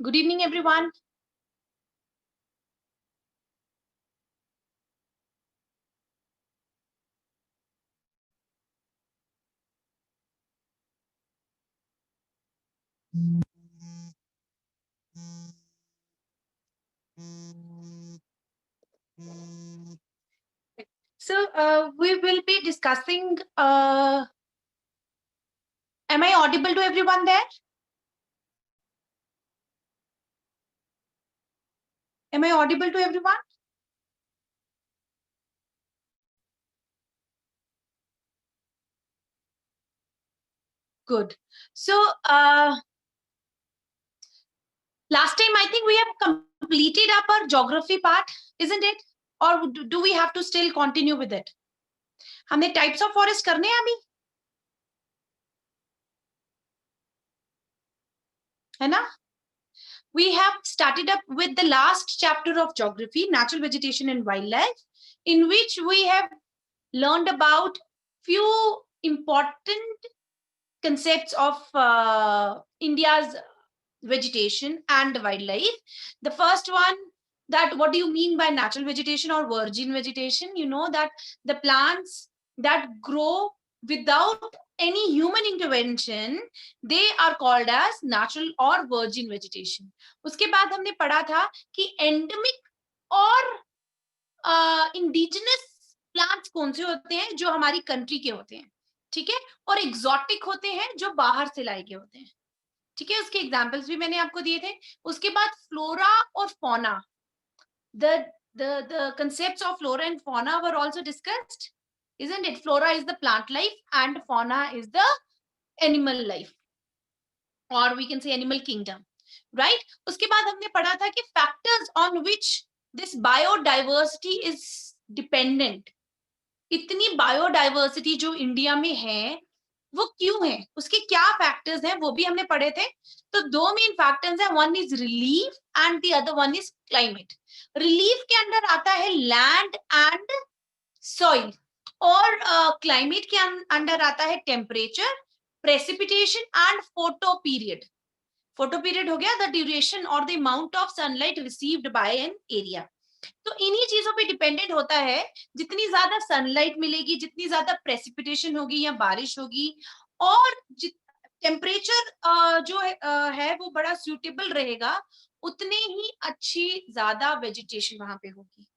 Good evening, everyone. So we will be discussing. Am I audible to everyone there? Am I audible to everyone? Good. So last time I think we have completed up our geography part, isn't it? Or do we have to still continue with it? हमने types of forest करने हैं अभी, है ना? We have started up with the last chapter of geography, natural vegetation and wildlife, in which we have learned about few important concepts of India's vegetation and wildlife. The first one, that what do you mean by natural vegetation or virgin vegetation? You know that the plants that grow without any human intervention, they are called as natural or virgin vegetation. उसके बाद हमने पढ़ा था कि endemic और indigenous plants कौन से होते हैं जो हमारी कंट्री के होते हैं, ठीक है, और एग्जॉटिक होते हैं जो बाहर से लाए गए होते हैं, ठीक है। उसके एग्जांपल्स भी मैंने आपको दिए थे। उसके बाद फ्लोरा और fauna, the the concepts of flora and fauna were also discussed, isn't it? Flora is the plant life and fauna is the animal life, or we can say animal kingdom, right? उसके बाद हमने पढ़ा था कि factors on which this biodiversity is dependent, इतनी biodiversity जो India में है वो क्यों है, उसके क्या फैक्टर्स हैं वो भी हमने पढ़े थे। तो दो मेन फैक्टर्स हैं, one is relief and the other one is climate. Relief के अंदर आता है लैंड एंड सॉइल, और क्लाइमेट के अंदर आता है temperature, precipitation and photo period. Photo period हो गया द ड्यूरेशन और the amount of sunlight received by an area. तो इन्हीं चीजों पे डिपेंडेंट होता है, जितनी ज्यादा सनलाइट मिलेगी, जितनी ज्यादा प्रेसिपिटेशन होगी या बारिश होगी, और टेम्परेचर जो है वो बड़ा सूटेबल रहेगा, उतने ही अच्छी ज्यादा वेजिटेशन वहां पे होगी,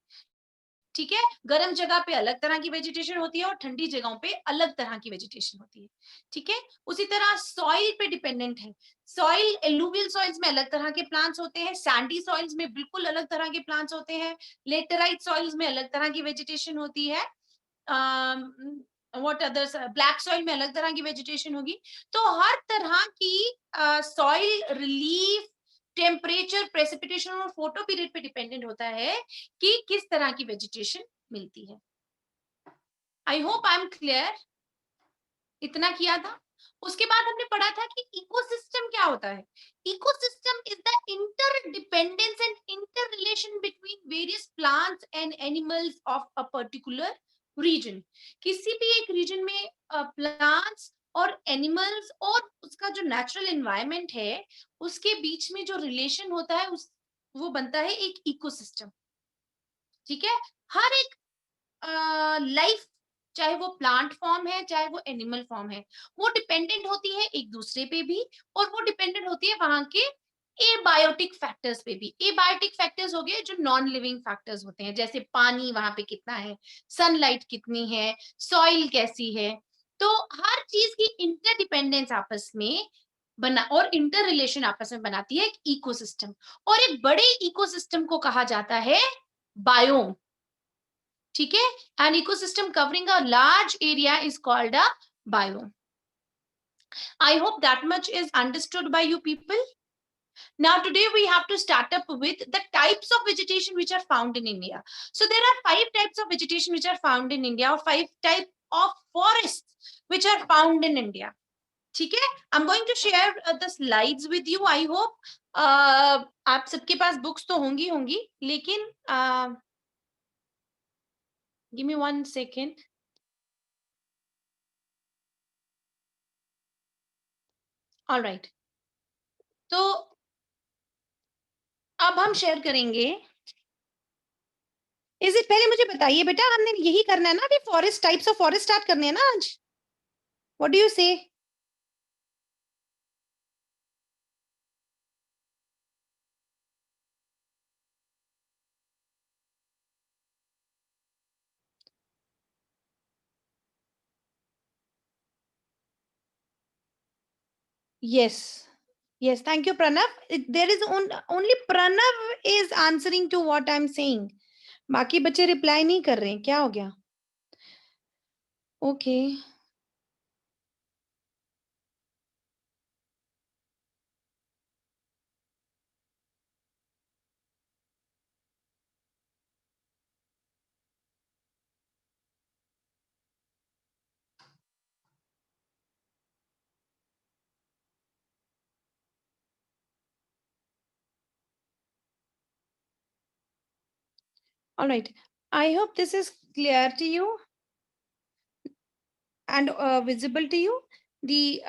ठीक है। गर्म जगह पे अलग तरह की वेजिटेशन होती है और ठंडी जगहों पे अलग तरह की वेजिटेशन होती है, ठीक है। उसी तरह सॉइल पे डिपेंडेंट है। सॉइल, एलुवियल सॉइल्स में अलग तरह के प्लांट्स होते हैं, सैंडी सॉइल्स में बिल्कुल अलग तरह के प्लांट्स होते हैं, लेटराइट सॉइल्स में अलग तरह की वेजिटेशन होती है, व्हाट अदर्स, ब्लैक सॉइल में अलग तरह की वेजिटेशन होगी। तो हर तरह की सॉइल, रिलीफ, टेम्परेचर, प्रेसिपिटेशन और फोटो पीरियड पे डिपेंडेंट होता है कि किस तरह की वेजिटेशन मिलती है। I hope I am clear. इतना किया था। उसके बाद हमने पढ़ा था कि इकोसिस्टम क्या होता है। Ecosystem is the interdependence and interrelation between various plants and animals of a particular region. किसी भी एक रीजन में प्लांट्स और एनिमल्स और उसका जो नेचुरल एनवायरनमेंट है उसके बीच में जो रिलेशन होता है उस वो बनता है एक इकोसिस्टम, ठीक है। हर एक लाइफ, चाहे वो प्लांट फॉर्म है चाहे वो एनिमल फॉर्म है, वो डिपेंडेंट होती है एक दूसरे पे भी, और वो डिपेंडेंट होती है वहां के एबायोटिक फैक्टर्स पे भी। एबायोटिक फैक्टर्स हो गए जो नॉन लिविंग फैक्टर्स होते हैं, जैसे पानी वहां पे कितना है, सनलाइट कितनी है, सॉइल कैसी है। तो हर चीज की इंटरडिपेंडेंस आपस में बना और इंटर रिलेशन आपस में बनाती है एक इकोसिस्टम, और एक बड़े इकोसिस्टम को कहा जाता है बायोम, ठीक है। An ecosystem covering a large area is called a biome. I hope that much is understood by you people. Now today we have to start up with the types of vegetation which are found in India. So there are 5 types of vegetation which are found in India, or 5 types of forests which are found in India, ठीक है। I'm going to share the slides with you. I hope आप सबके पास books तो होंगी होंगी, लेकिन give me 1 second. All right. तो अब हम शेयर करेंगे। इज इट, पहले मुझे बताइए बेटा, हमने यही करना है ना अभी, forest types of forest start करने हैं ना आज? व्हाट डू यू से? Yes. Yes, thank you, Pranav. There is only Pranav is answering to what I'm saying. बाकी बच्चे रिप्लाई नहीं कर रहे हैं, क्या हो गया? Okay. All right. I hope this is clear to you and visible to you. The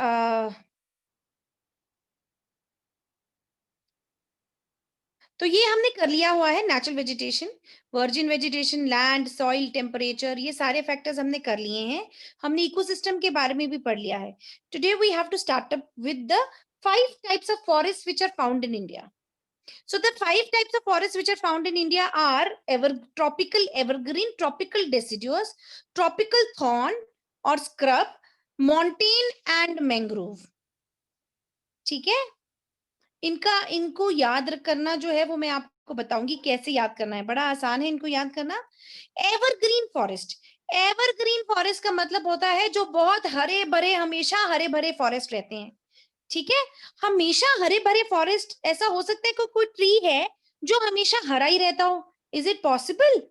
तो ये हमने कर लिया हुआ है, natural vegetation, virgin vegetation, land, soil, temperature, ये सारे फैक्टर्स हमने कर लिए हैं। हमने इकोसिस्टम के बारे में भी पढ़ लिया है। Today we have to start up with the 5 types of forest which are found in India. So the 5 types of forests which are found in India are tropical evergreen, tropical deciduous, tropical thorn or scrub, montane and mangrove. ठीक है, इनको याद करना जो है वो मैं आपको बताऊंगी कैसे याद करना है, बड़ा आसान है इनको याद करना। एवरग्रीन फॉरेस्ट, एवरग्रीन फॉरेस्ट का मतलब होता है जो बहुत हरे भरे, हमेशा हरे भरे फॉरेस्ट रहते हैं। ठीक है, हमेशा हरे भरे फॉरेस्ट, ऐसा हो सकता है कि कोई ट्री है जो हमेशा हरा ही रहता हो। Is it possible?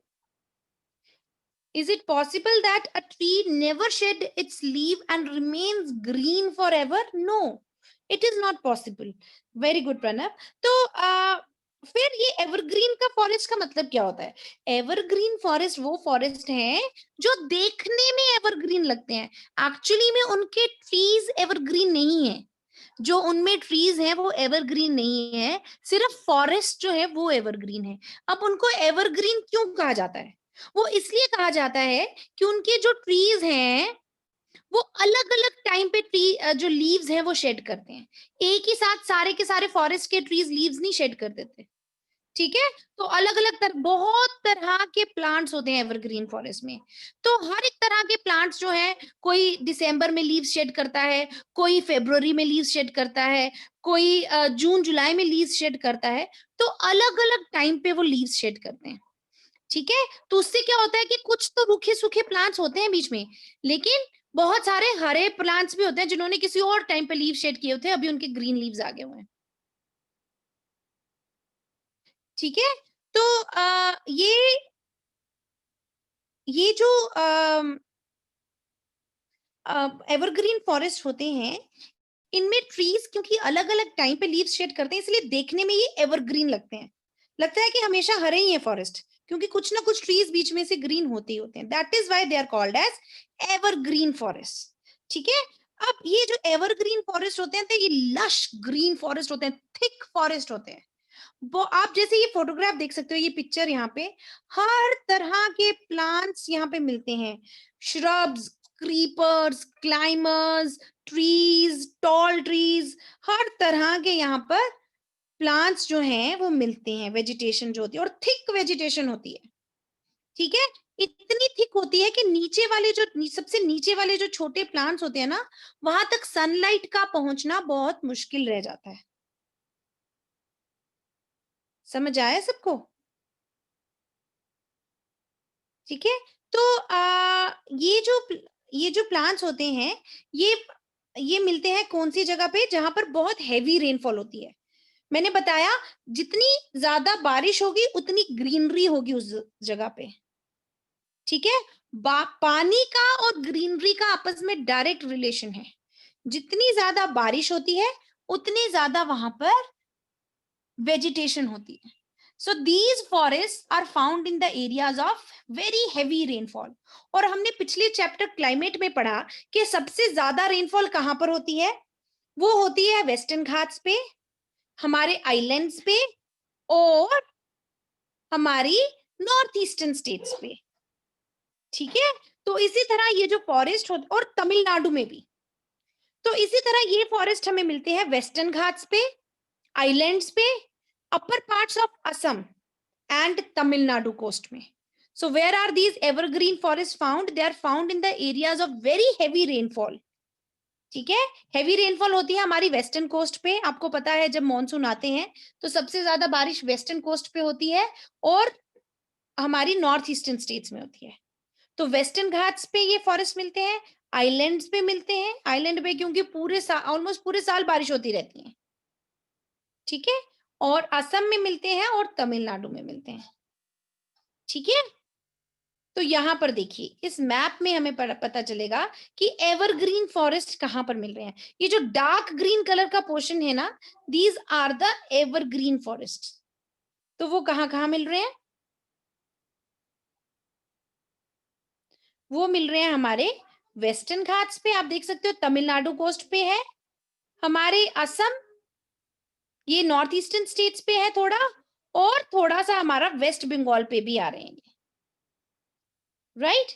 Is it possible that a tree never shed its leaf and remains green forever? No, it is not possible. Very good, Pranav. तो फिर ये एवरग्रीन का फॉरेस्ट का मतलब क्या होता है? एवरग्रीन फॉरेस्ट वो फॉरेस्ट हैं जो देखने में एवरग्रीन लगते हैं, एक्चुअली में उनके ट्रीज एवरग्रीन नहीं है। जो उनमें ट्रीज हैं वो एवरग्रीन नहीं है, सिर्फ फॉरेस्ट जो है वो एवरग्रीन है। अब उनको एवरग्रीन क्यों कहा जाता है? वो इसलिए कहा जाता है कि उनके जो ट्रीज हैं वो अलग अलग टाइम पे ट्री जो लीव्स हैं वो शेड करते हैं। एक ही साथ सारे के सारे फॉरेस्ट के ट्रीज लीव्स नहीं शेड कर देते। ठीक है, तो अलग अलग बहुत तरह के प्लांट्स होते हैं एवरग्रीन फॉरेस्ट में। तो हर एक तरह के प्लांट्स जो है, कोई दिसंबर में लीव्स शेड करता है, कोई फरवरी में लीव्स शेड करता है, कोई जून जुलाई में लीव्स शेड करता है। तो अलग अलग टाइम पे वो लीव्स शेड करते हैं। ठीक है, तो उससे क्या होता है कि कुछ तो रूखे सूखे प्लांट्स होते हैं बीच में, लेकिन बहुत सारे हरे प्लांट्स भी होते हैं जिन्होंने किसी और टाइम पे लीव शेड किए होते हैं, अभी उनके ग्रीन लीव्स आ गए हुए हैं। ठीक है, तो ये जो एवरग्रीन फॉरेस्ट होते हैं, इनमें ट्रीज क्योंकि अलग अलग टाइम पे लीव्स शेड करते हैं, इसलिए देखने में ये एवरग्रीन लगते हैं। लगता है कि हमेशा हरे ही है फॉरेस्ट, क्योंकि कुछ ना कुछ ट्रीज बीच में से ग्रीन होते ही होते हैं। That is why they are called as evergreen forest. ठीक है, अब ये जो एवरग्रीन फॉरेस्ट होते हैं तो ये लश ग्रीन फॉरेस्ट होते हैं, थिक फॉरेस्ट होते हैं। वो आप जैसे ये फोटोग्राफ देख सकते हो, ये पिक्चर यहाँ पे हर तरह के प्लांट्स यहाँ पे मिलते हैं, shrubs, creepers, climbers, trees, tall trees, हर तरह के यहाँ पर प्लांट्स जो हैं वो मिलते हैं, वेजिटेशन जो होती है और थिक वेजिटेशन होती है। ठीक है, इतनी थिक होती है कि नीचे वाले जो सबसे नीचे वाले जो छोटे प्लांट्स होते हैं ना, वहां तक सनलाइट का पहुंचना बहुत मुश्किल रह जाता है। समझ आया सबको? ठीक है, तो ये जो प्लांट्स होते हैं, ये ये मिलते हैं कौन सी जगह पे? जहां पर बहुत हैवी रेनफॉल होती है। मैंने बताया जितनी ज्यादा बारिश होगी उतनी ग्रीनरी होगी उस जगह पे। ठीक है, पानी का और ग्रीनरी का आपस में डायरेक्ट रिलेशन है। जितनी ज्यादा बारिश होती है उतनी ज्यादा वहां पर वेजिटेशन होती है। So these forests are found in the areas of very heavy rainfall. और हमने पिछले चैप्टर क्लाइमेट में पढ़ा कि सबसे ज्यादा रेनफॉल कहां पर होती है? वो होती है वेस्टर्न घाट्स पे, हमारे आइलैंड्स पे, और हमारी नॉर्थ ईस्टर्न स्टेट्स पे, ठीक है। तो इसी तरह ये जो फॉरेस्ट होता, और तमिलनाडु में भी, तो इसी तरह ये फॉरेस्ट हमें मिलते हैं वेस्टर्न घाट्स पे, आइलैंड्स पे, upper parts of Assam and Tamil Nadu coast में. So where are these evergreen forests found? They are found in the areas of very heavy rainfall. ठीक है, हेवी रेनफॉल होती है हमारी वेस्टर्न कोस्ट पे. आपको पता है जब मॉनसून आते हैं तो सबसे ज्यादा बारिश वेस्टर्न कोस्ट पे होती है और हमारी नॉर्थ ईस्टर्न स्टेट्स में होती है. तो वेस्टर्न घाट्स पे ये फॉरेस्ट मिलते हैं, आइलैंड्स पे मिलते हैं. आइलैंड पे क्योंकि पूरे ऑलमोस्ट पूरे साल बारिश होती रहती है, ठीक है. और असम में मिलते हैं और तमिलनाडु में मिलते हैं, ठीक है. तो यहां पर देखिए इस मैप में हमें पता चलेगा कि एवरग्रीन फॉरेस्ट कहां पर मिल रहे हैं. ये जो डार्क ग्रीन कलर का पोर्शन है ना, these are the evergreen forest. तो वो कहां कहां मिल रहे हैं? वो मिल रहे हैं हमारे वेस्टर्न घाट्स पे, आप देख सकते हो तमिलनाडु कोस्ट पे है, हमारे असम, ये नॉर्थ ईस्टर्न स्टेट्स पे है थोड़ा, और थोड़ा सा हमारा वेस्ट बंगाल पे भी आ रहे हैं, राइट.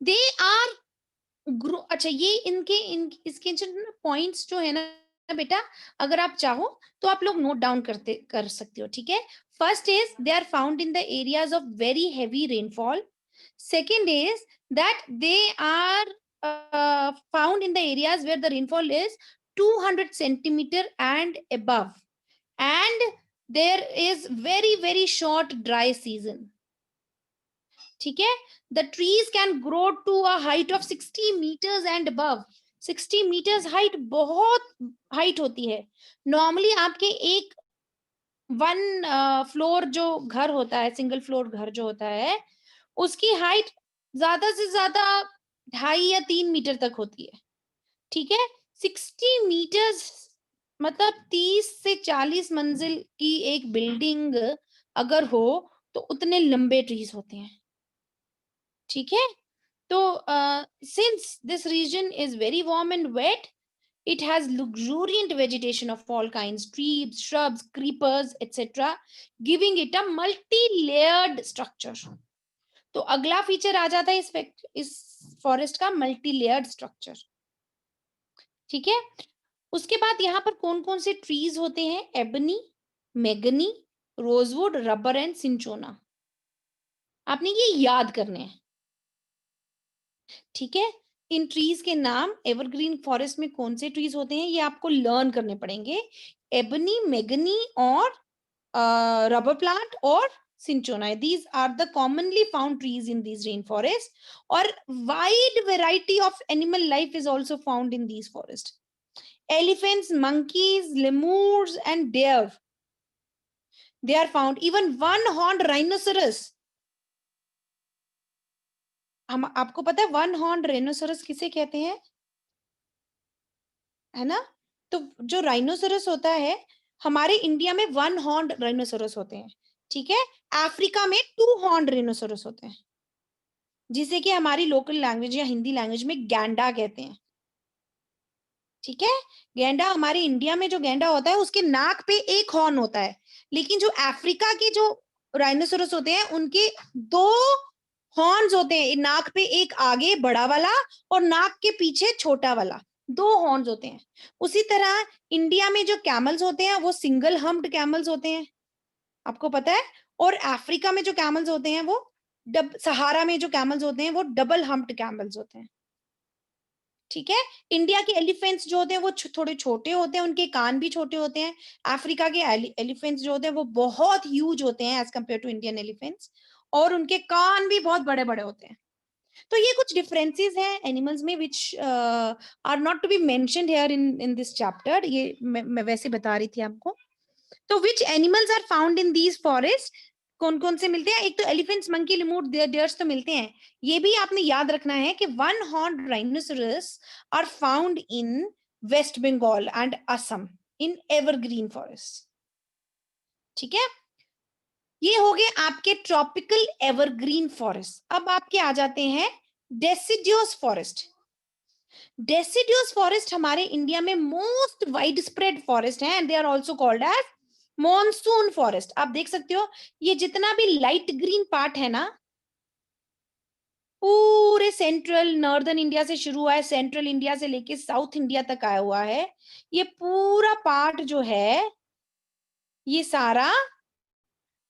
They are grow. अच्छा, ये इसके पॉइंट्स जो है ना बेटा, अगर आप चाहो तो आप लोग नोट डाउन कर सकते हो, ठीक है. First is they are found in the areas of very heavy rainfall. Second is that they are found in the areas where the rainfall is 200 centimeter and above, and there is very short dry season, ठीक है. The trees can grow to a height of 60 meters and above. 60 meters height बहुत height होती है. Normally आपके एक one floor जो घर होता है, सिंगल फ्लोर घर जो होता है, उसकी हाइट ज्यादा से ज्यादा 2.5 या 3 मीटर तक होती है, ठीक है. 60 meters मतलब 30 से 40 मंजिल की एक बिल्डिंग अगर हो तो उतने लंबे ट्रीज होते हैं, ठीक है. तो since this region is very warm and wet, it has luxuriant vegetation of all kinds, trees, shrubs, creepers, etc., giving it a multi-layered structure. तो अगला फीचर आ जाता है इस फॉरेस्ट का, मल्टी लेयर्ड स्ट्रक्चर, ठीक है. उसके बाद यहाँ पर कौन कौन से ट्रीज होते हैं? Ebony, mahogany, rosewood, rubber and cinchona. आपने ये याद करने हैं, ठीक है. इन ट्रीज के नाम, एवरग्रीन फॉरेस्ट में कौन से ट्रीज होते हैं ये आपको लर्न करने पड़ेंगे. एबनी, मेगनी और रबर प्लांट और cinchona. These are the commonly found trees in these rain forest. और wide variety of animal life is also found in these forest. Elephants, monkeys, lemurs and deer, they are found. Even one horned rhinoceros. हम आपको पता है one horn रेनोसोरस किसे कहते हैं, है ना. तो जो राइनोसोरस होता है, हमारे इंडिया में वन हॉर्न राइनोसोरस होते हैं, ठीक है. अफ्रीका में 2 हॉर्न रेनोसोरस होते हैं, जिसे कि हमारी लोकल लैंग्वेज या हिंदी लैंग्वेज में गैंडा कहते हैं, ठीक है. गैंडा, हमारे इंडिया में जो गैंडा होता है उसके नाक पे एक हॉर्न होता है, लेकिन जो अफ्रीका के जो राइनोसोरस होते हैं उनके 2 हॉर्न्स होते हैं. नाक पे एक आगे बड़ा वाला और नाक के पीछे छोटा वाला, 2 हॉर्न्स होते हैं. उसी तरह इंडिया में जो कैमल्स होते हैं वो सिंगल हम्प्ड कैमल्स होते हैं, आपको पता है. और अफ्रीका में जो कैमल्स होते हैं वो सहारा में जो कैमल्स होते हैं वो डबल हम्प्ड कैमल्स होते हैं, ठीक है. इंडिया के एलिफेंट्स जो होते हैं वो थोड़े छोटे होते हैं, उनके कान भी छोटे होते हैं. अफ्रीका के एलिफेंट्स जो होते हैं वो बहुत ह्यूज होते हैं as compared to Indian elephants, और उनके कान भी बहुत बड़े बड़े होते हैं. तो ये कुछ डिफरेंसेस हैं एनिमल्स में which are not to be mentioned here in this chapter. ये मैं वैसे बता रही थी आपको. तो which animals are found in these forest, कौन कौन से मिलते हैं? एक तो एलिफेंट्स, मंकी, लेमूर, डियर्स तो मिलते हैं. ये भी आपने याद रखना है कि one horn rhinoceros are found in West Bengal and Assam in evergreen forest, ठीक है. ये हो गए आपके ट्रॉपिकल एवरग्रीन फॉरेस्ट. अब आपके आ जाते हैं डेसिडियोस फॉरेस्ट. डेसिडियस फॉरेस्ट हमारे इंडिया में मोस्ट वाइड स्प्रेड फॉरेस्ट है, and they are also called as monsoon forest. आप देख सकते हो ये जितना भी लाइट ग्रीन पार्ट है ना, पूरे सेंट्रल नॉर्दर्न इंडिया से शुरू हुआ है, सेंट्रल इंडिया से लेके साउथ इंडिया तक आया हुआ है। ये पूरा पार्ट जो है ये सारा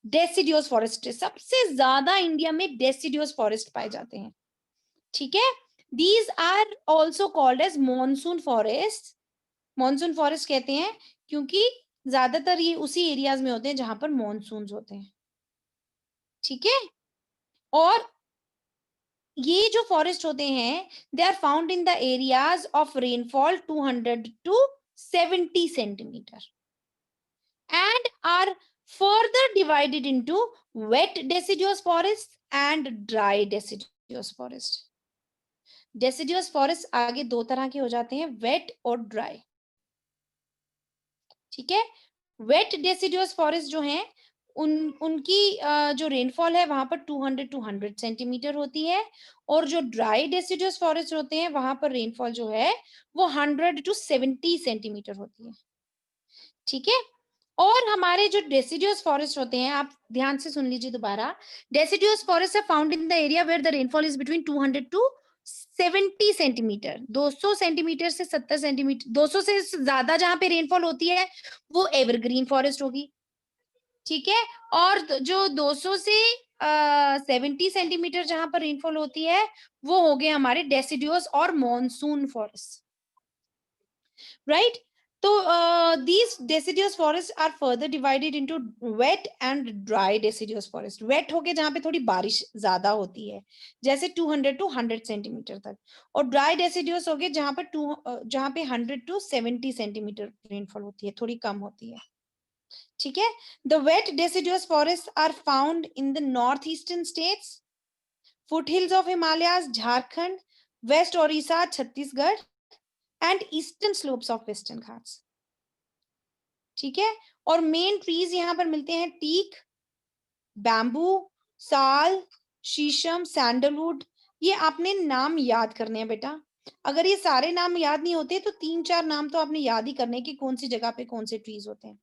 डेसिडियस फॉरेस्ट है। सबसे ज्यादा इंडिया में डेसिडियस फॉरेस्ट पाए जाते हैं, ठीक है। These are also called as monsoon forest. Monsoon forest कहते हैं क्योंकि ज्यादातर ये उसी एरियाज में होते हैं जहां पर मॉनसून होते हैं, ठीक है। और ये जो फॉरेस्ट होते हैं they are found in the areas of rainfall 200 to 70 centimetre and are further divided into wet deciduous forest and dry deciduous forest. deciduous forest आगे दो तरह के हो जाते हैं, wet और dry, ठीक है। wet deciduous forest जो हैं उनकी जो रेनफॉल है वहां पर 200 to 100 सेंटीमीटर होती है, और जो ड्राई डेसिडुअस फॉरेस्ट होते हैं वहां पर रेनफॉल जो है वो 100 to 70 सेंटीमीटर होती है, ठीक है। और हमारे जो डेसिडुअस फॉरेस्ट होते हैं, आप ध्यान से सुन लीजिए दोबारा, deciduous forest are found in the area where the rainfall is between 200 to 70 centimetre, 200 centimetre से 70 सेंटीमीटर, 200 से ज्यादा जहां पे रेनफॉल होती है वो एवरग्रीन फॉरेस्ट होगी, ठीक है। और जो 200 से 70 सेंटीमीटर जहां पर रेनफॉल होती है वो हो गए हमारे डेसिडुअस और मॉनसून फॉरेस्ट, राइट। तो these deciduous forests are further divided into wet and dry deciduous forest. wet हो गए जहां पे थोड़ी बारिश ज्यादा होती है, जैसे 200 to 100 सेंटीमीटर तक, और dry deciduous हो गए जहां पे 100 to 70 सेंटीमीटर रेनफॉल होती है, थोड़ी कम होती है, ठीक है। The wet deciduous forests are found in the northeastern states, foothills of Himalayas, Jharkhand, West Orissa, Chhattisgarh, and eastern slopes of Western Ghats, ठीक है। और मेन ट्रीज यहाँ पर मिलते हैं टीक, बैम्बू, साल, शीशम, सैंडलवुड। ये आपने नाम याद करने हैं बेटा, अगर ये सारे नाम याद नहीं होते तो 3-4 नाम तो आपने याद ही करने कि कौन सी जगह पे कौन से ट्रीज होते हैं।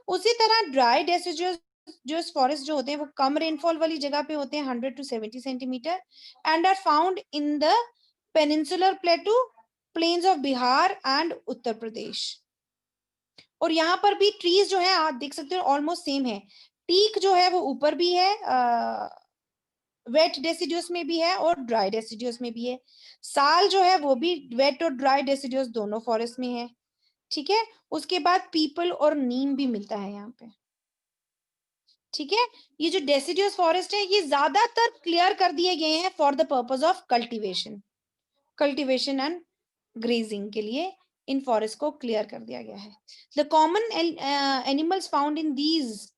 उसी तरह ड्राई डेसिडुअस जो फॉरेस्ट जो होते हैं वो कम रेनफॉल वाली जगह पे होते हैं, 100 to 70 centimetre, and are found in the peninsular plateau, plains of Bihar and Uttar Pradesh. और यहाँ पर भी ट्रीज जो है आप देख सकते हो ऑलमोस्ट सेम है। टीक जो है वो ऊपर भी है, वेट डेसिडुअस में भी है और ड्राई डेसिडुअस में भी है। साल जो है वो भी वेट और ड्राई डेसिडुअस दोनों फॉरेस्ट में है, ठीक है। उसके बाद पीपल और नीम भी मिलता है यहाँ पे, ठीक है। ये जो डेसिडुअस फॉरेस्ट है ये ज्यादातर क्लियर कर दिए गए हैं for the purpose of cultivation and grazing के लिए इन फॉरेस्ट को क्लियर कर दिया गया है। The common animals found in these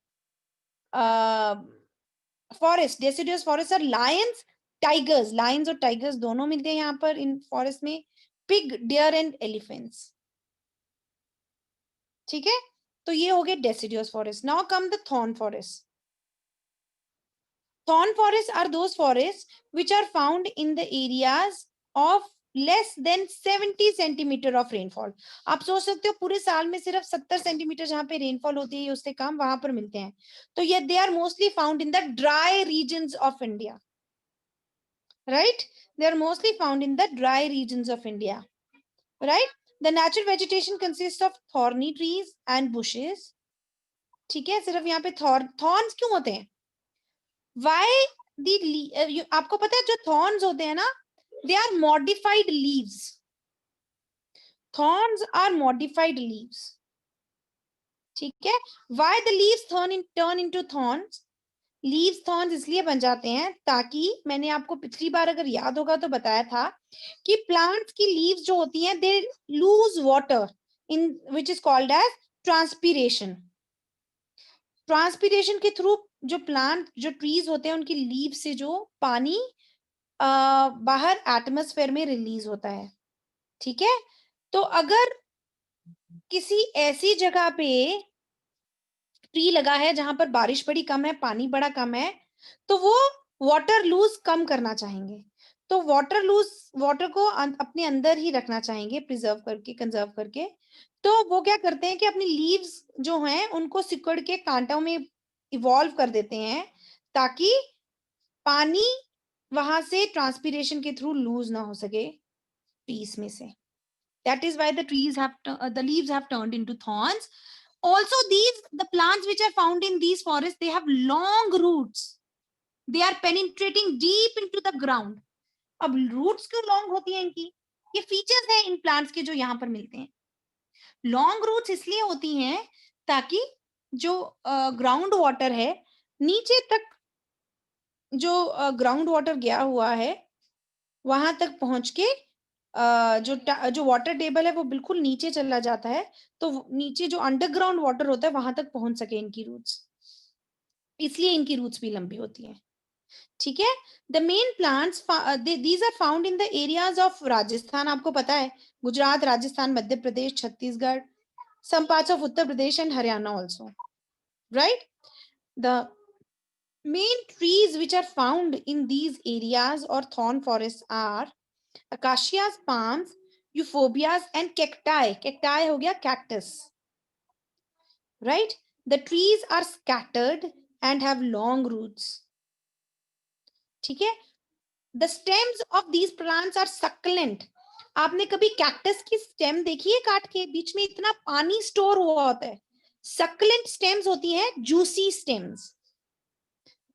forest, deciduous forest are lions, tigers, lions और टाइगर्स दोनों मिलते हैं यहाँ पर इन फॉरेस्ट में, पिग, डियर एंड एलिफेंट्स, ठीक है। तो ये हो गए deciduous forest. Now come the thorn forest. Thorn forests are those forests which are found in the areas of less than 70 centimetre of rainfall. आप सोच सकते हो पूरे साल में सिर्फ 70 सेंटीमीटर जहां पे रेनफॉल होती है उससे कम वहां पर मिलते हैं। तो ये they are mostly found in the dry regions of India, right. They are mostly found in the dry regions of India, right. The natural vegetation consist of thorny trees and bushes, ठीक है। सिर्फ यहाँ पे thorns क्यों होते हैं? Y दी, आपको पता है जो थॉर्न्स होते हैं ना they are modified leaves, thorns are modified leaves, ठीक है। Why the leaves turn into thorns, leaves thorns इसलिए बन जाते हैं ताकि, मैंने आपको पिछली बार अगर याद होगा तो बताया था कि प्लांट्स की लीव्स जो होती हैं they lose water in which is called as transpiration. Transpiration के थ्रू जो प्लांट जो ट्रीज होते हैं उनकी लीव से जो पानी बाहर एटमॉस्फेयर में रिलीज होता है, ठीक है। तो अगर किसी ऐसी जगह पे ट्री लगा है जहां पर बारिश बड़ी कम है, पानी बड़ा कम है, तो वो वाटर लूज कम करना चाहेंगे, तो वाटर को अपने अंदर ही रखना चाहेंगे, प्रिजर्व करके, कंजर्व करके। तो वो क्या करते हैं कि अपनी लीव्स जो हैं उनको सिकुड़ के कांटों में इवॉल्व कर देते हैं, ताकि पानी वहां से ट्रांसपीरेशन के थ्रू लूज ना हो सके ट्रीज में से। That is why the leaves have turned into thorns. Also, the plants which are found in these forests, they have long roots. They are penetrating deep into the ground. अब roots क्यों long होती हैं इनकी? ये features है इन plants के जो यहाँ पर मिलते हैं। Long roots इसलिए होती हैं ताकि जो ground water है, नीचे तक जो ग्राउंड वाटर गया हुआ है, वहां तक पहुंच के जो वाटर टेबल है वो बिल्कुल नीचे चला जाता है, तो नीचे जो अंडरग्राउंड वाटर होता है वहां तक पहुंच सके इनकी रूट्स, इसलिए इनकी रूट्स भी लंबी होती हैं। ठीक है। The main plants these are found in the areas of Rajasthan, आपको पता है Gujarat, Rajasthan, Madhya Pradesh, Chhattisgarh, some parts of Uttar Pradesh and Haryana also, right? The main trees which are found in these areas or thorn forests are acacias, palms, euphorbias and cacti. Cacti हो गया cactus, right? The trees are scattered and have long roots. ठीक है। The stems of these plants are succulent. आपने कभी cactus की stem देखी है काट के? बीच में इतना पानी स्टोर हुआ होता है। सक्लेंट स्टेम्स होती हैं, जूसी स्टेम्स।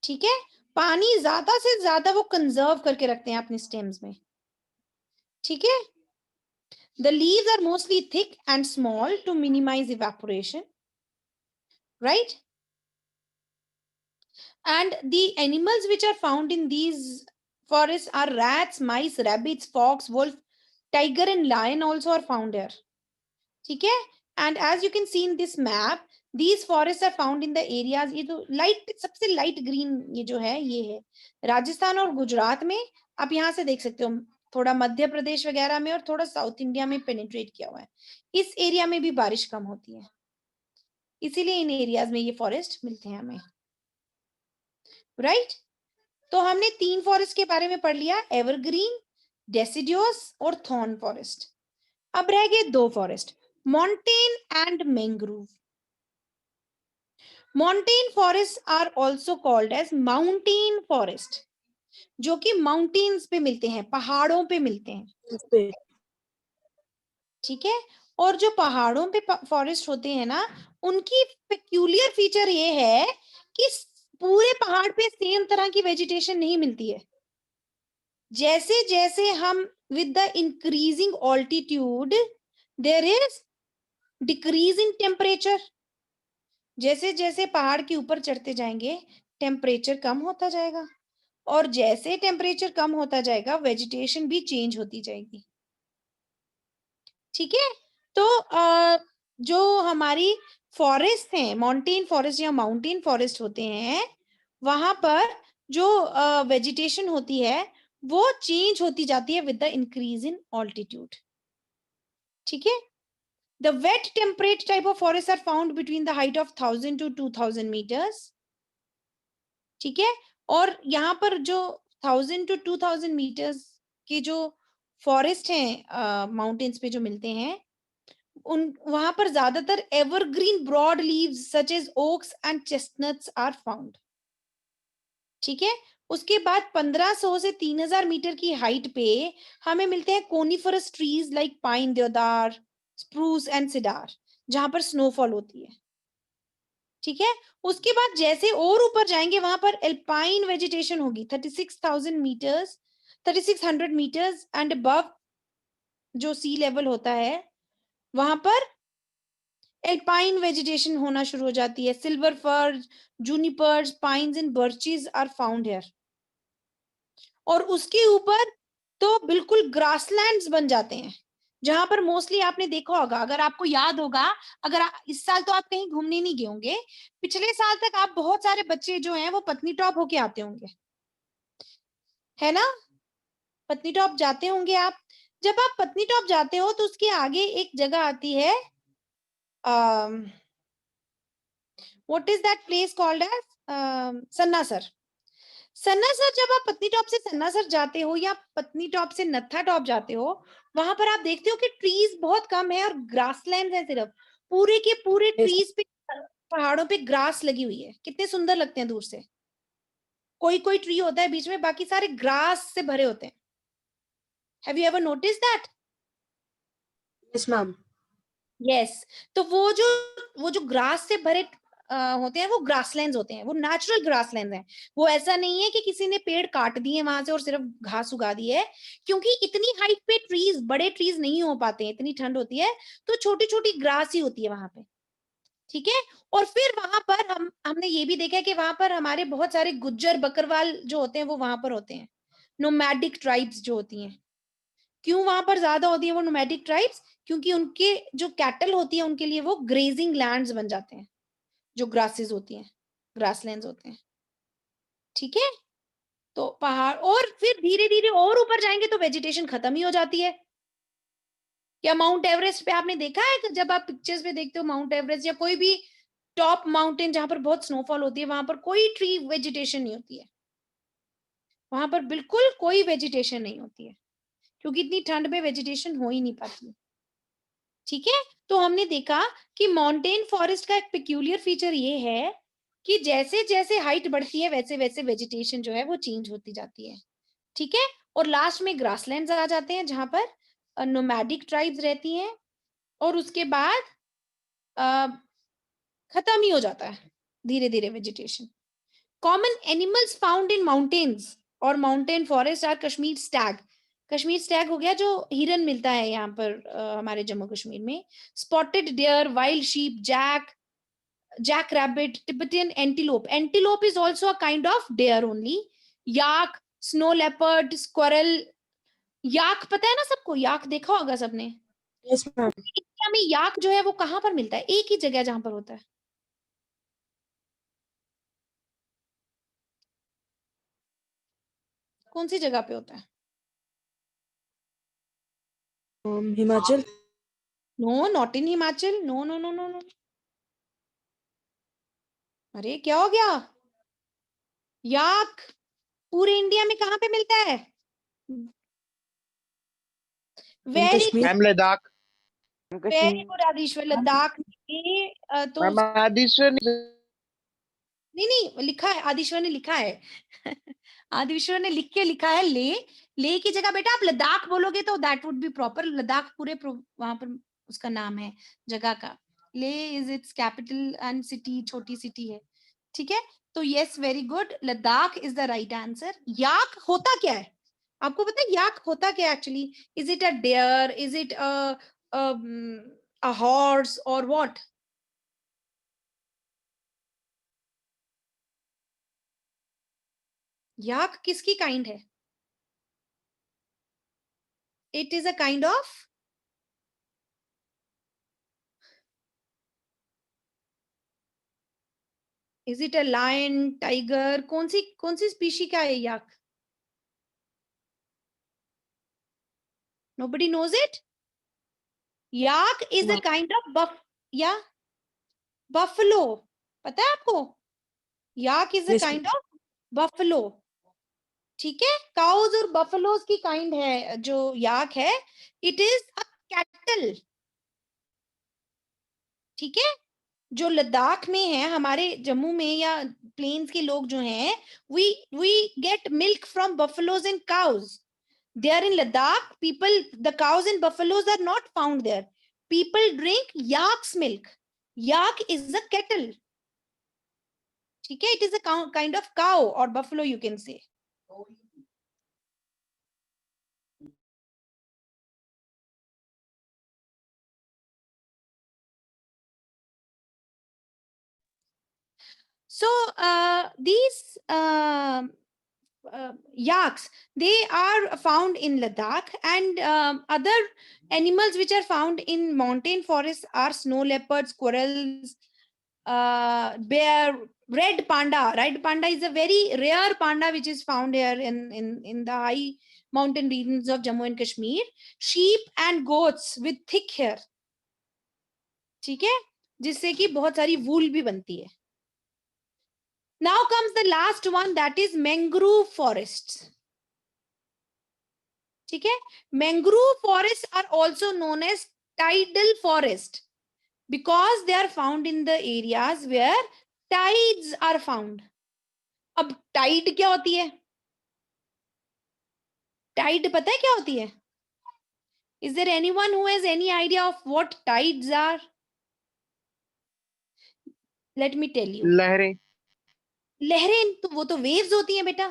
ठीक है। पानी ज्यादा से ज्यादा वो कंजर्व करके रखते हैं अपनी स्टेम्स में। ठीक है। The leaves are mostly thick and small to minimize evaporation, right? And the animals which are found in these forests are rats, mice, rabbits, fox, wolf, tiger and lion also are found here. ठीक है। And as you can see in this map, these forests are found in the areas, ये तो light, सबसे light green ये जो है ये है राजस्थान और गुजरात में। आप यहाँ से देख सकते हो, थोड़ा मध्य प्रदेश वगैरह में और थोड़ा साउथ इंडिया में पेनिट्रेट किया हुआ है। इस एरिया में भी बारिश कम होती है, इसीलिए इन एरियाज में ये फॉरेस्ट मिलते हैं हमें, राइट? तो हमने 3 फॉरेस्ट के बारे में पढ़ लिया, एवरग्रीन, डेसिडियोस और थॉर्न फॉरेस्ट। अब रह गए 2 forest, montane and mangrove. Montane forest are also called as mountain forest, जो कि माउंटेन्स पे मिलते हैं, पहाड़ों पे मिलते हैं। ठीक है। और जो पहाड़ों पे फॉरेस्ट होते हैं ना, उनकी पेक्यूलियर फीचर ये है कि पूरे पहाड़ पे सेम तरह की वेजिटेशन नहीं मिलती है। जैसे जैसे हम with the increasing altitude there is decrease in temperature. जैसे जैसे पहाड़ के ऊपर चढ़ते जाएंगे टेम्परेचर कम होता जाएगा, और जैसे टेम्परेचर कम होता जाएगा वेजिटेशन भी चेंज होती जाएगी। ठीक है। तो जो हमारी फॉरेस्ट है, माउंटेन फॉरेस्ट या माउंटेन फॉरेस्ट होते हैं, वहां पर जो वेजिटेशन होती है वो चेंज होती जाती है with the increase in altitude. ठीक है। The wet temperate type of forest are found between the height of 1000 to 2000 meters। ठीक है। और यहाँ पर जो 1000 to 2000 meters के जो फॉरेस्ट हैं माउंटेन्स पे जो मिलते हैं, उन वहां पर ज्यादातर evergreen broad leaves such as oaks and chestnuts are found. ठीक है। उसके बाद 1500 से 3000 मीटर की हाइट पे हमें मिलते हैं कोनिफरस ट्रीज लाइक पाइन, देवदार, स्प्रूस एंड सिडार, जहां पर स्नोफॉल होती है। ठीक है। उसके बाद जैसे और ऊपर जाएंगे वहां पर एल्पाइन वेजिटेशन होगी 36,000 मीटर्स, 3600 मीटर्स एंड अबव जो सी लेवल होता है, वहां पर एल्पाइन वेजिटेशन होना शुरू हो जाती है। Silver fir, junipers, pines and birches are found here. और उसके ऊपर तो बिल्कुल ग्रासलैंड्स बन जाते हैं, जहां पर मोस्टली आपने देखा होगा, अगर आपको याद होगा, अगर इस साल तो आप कहीं घूमने नहीं गए होंगे, पिछले साल तक आप बहुत सारे बच्चे जो हैं वो पत्नी टॉप होके आते होंगे, है ना? पत्नी टॉप जाते होंगे आप। जब आप पत्नी टॉप जाते हो तो उसके आगे एक जगह आती है, what is that place called as, सन्नासर। सन्नासर, जब आप पत्नी टॉप से सन्नासर जाते हो या पत्नी टॉप से नत्था टॉप जाते हो, वहां पर आप देखते हो कि ट्रीज बहुत कम है और ग्रासलैंड है सिर्फ। पूरे के पूरे Yes, ट्रीज पे, पहाड़ों पे ग्रास लगी हुई है, कितने सुंदर लगते हैं दूर से। कोई कोई ट्री होता है बीच में, बाकी सारे ग्रास से भरे होते हैं। Have you ever notice that? yes ma'am. Yes. तो वो जो ग्रास से भरे होते हैं, वो ग्रासलैंड्स होते हैं, वो नेचुरल ग्रासलैंड हैं। वो ऐसा नहीं है कि किसी ने पेड़ काट दिए वहां से और सिर्फ घास उगा दी है, क्योंकि इतनी हाइट पे ट्रीज, बड़े ट्रीज नहीं हो पाते हैं, इतनी ठंड होती है, तो छोटी छोटी ग्रास ही होती है वहां पे। ठीक है। और फिर वहां पर हमने ये भी देखा है कि वहां पर हमारे बहुत सारे गुज्जर बकरवाल जो होते हैं वो वहां पर होते हैं, नोमैडिक ट्राइब्स जो होती हैं। क्यों वहां पर ज्यादा होती है वो नोमैडिक ट्राइब्स? क्योंकि उनके जो कैटल होती है उनके लिए वो ग्रेजिंग लैंड्स बन जाते हैं, जो ग्रासेस होती हैं, ग्रासलैंड्स होते हैं। ठीक है। तो पहाड़, और फिर धीरे धीरे और ऊपर जाएंगे तो वेजिटेशन खत्म ही हो जाती है। या माउंट एवरेस्ट पे आपने देखा है कि जब आप पिक्चर्स में देखते हो माउंट एवरेस्ट या कोई भी टॉप माउंटेन जहां पर बहुत स्नोफॉल होती है, वहां पर कोई ट्री वेजिटेशन नहीं होती है, वहां पर बिल्कुल कोई वेजिटेशन नहीं होती है, क्योंकि इतनी ठंड में वेजिटेशन हो ही नहीं पाती। ठीक है। तो हमने देखा कि माउंटेन फॉरेस्ट का एक पिक्यूलियर फीचर ये है कि जैसे जैसे हाइट बढ़ती है वैसे वैसे वेजिटेशन जो है वो चेंज होती जाती है। ठीक है। और लास्ट में ग्रासलैंड्स आ जाते हैं जहां पर नोमैडिक ट्राइब्स रहती हैं, और उसके बाद खत्म ही हो जाता है धीरे धीरे vegetation. Common animals found in mountains और mountain forest are Kashmir stag. Kashmir stag हो गया, जो हिरन मिलता है यहाँ पर हमारे जम्मू कश्मीर में। Spotted deer, wild sheep, jack rabbit, Tibetan antelope. Antelope is also a kind of deer only. Yak, snow leopard, squirrel. Yak पता है ना सबको, याक देखा होगा सबने। Yes ma'am. इंडिया में याक जो है वो कहाँ पर मिलता है? एक ही जगह जहां पर होता है। कौन सी जगह पे होता है? Himachal. No, not in Himachal. No no no no no. अरे क्या हो गया? याक पूरे इंडिया में कहाँ पे मिलता है? In very Kashmir. Good, ma'am Ladakh. Very good Adishwar, Ladakh में तो मैम आदिश्वर नहीं नहीं लिखा है, आदिश्वर ने लिखा है आदिश्वर ने लिख के लिखा है ले। ले की जगह बेटा आप लद्दाख बोलोगे तो that would be proper. Ladakh पूरे वहां पर उसका नाम है जगह का। Leh is its capital and city, छोटी सिटी है। ठीक है। तो yes, very good, Ladakh is the right answer. Yak होता क्या है? आपको पता है याक होता क्या actually? Is it a deer, is it a horse or what? Yak किसकी काइंड है? It is a kind of, is it a lion, tiger? कौन सी स्पीशी का है yak? Nobody knows it. Yak is a No. Kind of या buffalo. पता है आपको? Yak is a Yes. Kind of buffalo. ठीक है। काउज और बफलोज की काइंड है जो याक है। It is a cattle. ठीक है। जो लद्दाख में है, हमारे जम्मू में या प्लेन्स के लोग जो हैं, we get milk from buffaloes and cows. There in Ladakh, people, the cows and buffaloes are not found there. People drink yak's milk. Yak is a cattle. ठीक है, it is a kind of cow or buffalo you can say. So these yaks, they are found in Ladakh, and other animals which are found in mountain forests are snow leopards, squirrels, bear, red panda. Red panda is a very rare panda which is found here in the high mountain regions of Jammu and Kashmir. Sheep and goats with thick hair. ठीक है, जिससे कि बहुत सारी वूल भी बनती है। Now comes the last one, that is mangrove forests. ठीक है, mangrove forests are also known as tidal forest because they are found in the areas where tides are found. अब टाइड क्या होती है? टाइड पता है क्या होती है? Is there anyone who has any idea of what tides are? Let me tell you. लहरें। लहरें तो वो तो वेव्स होती हैं बेटा,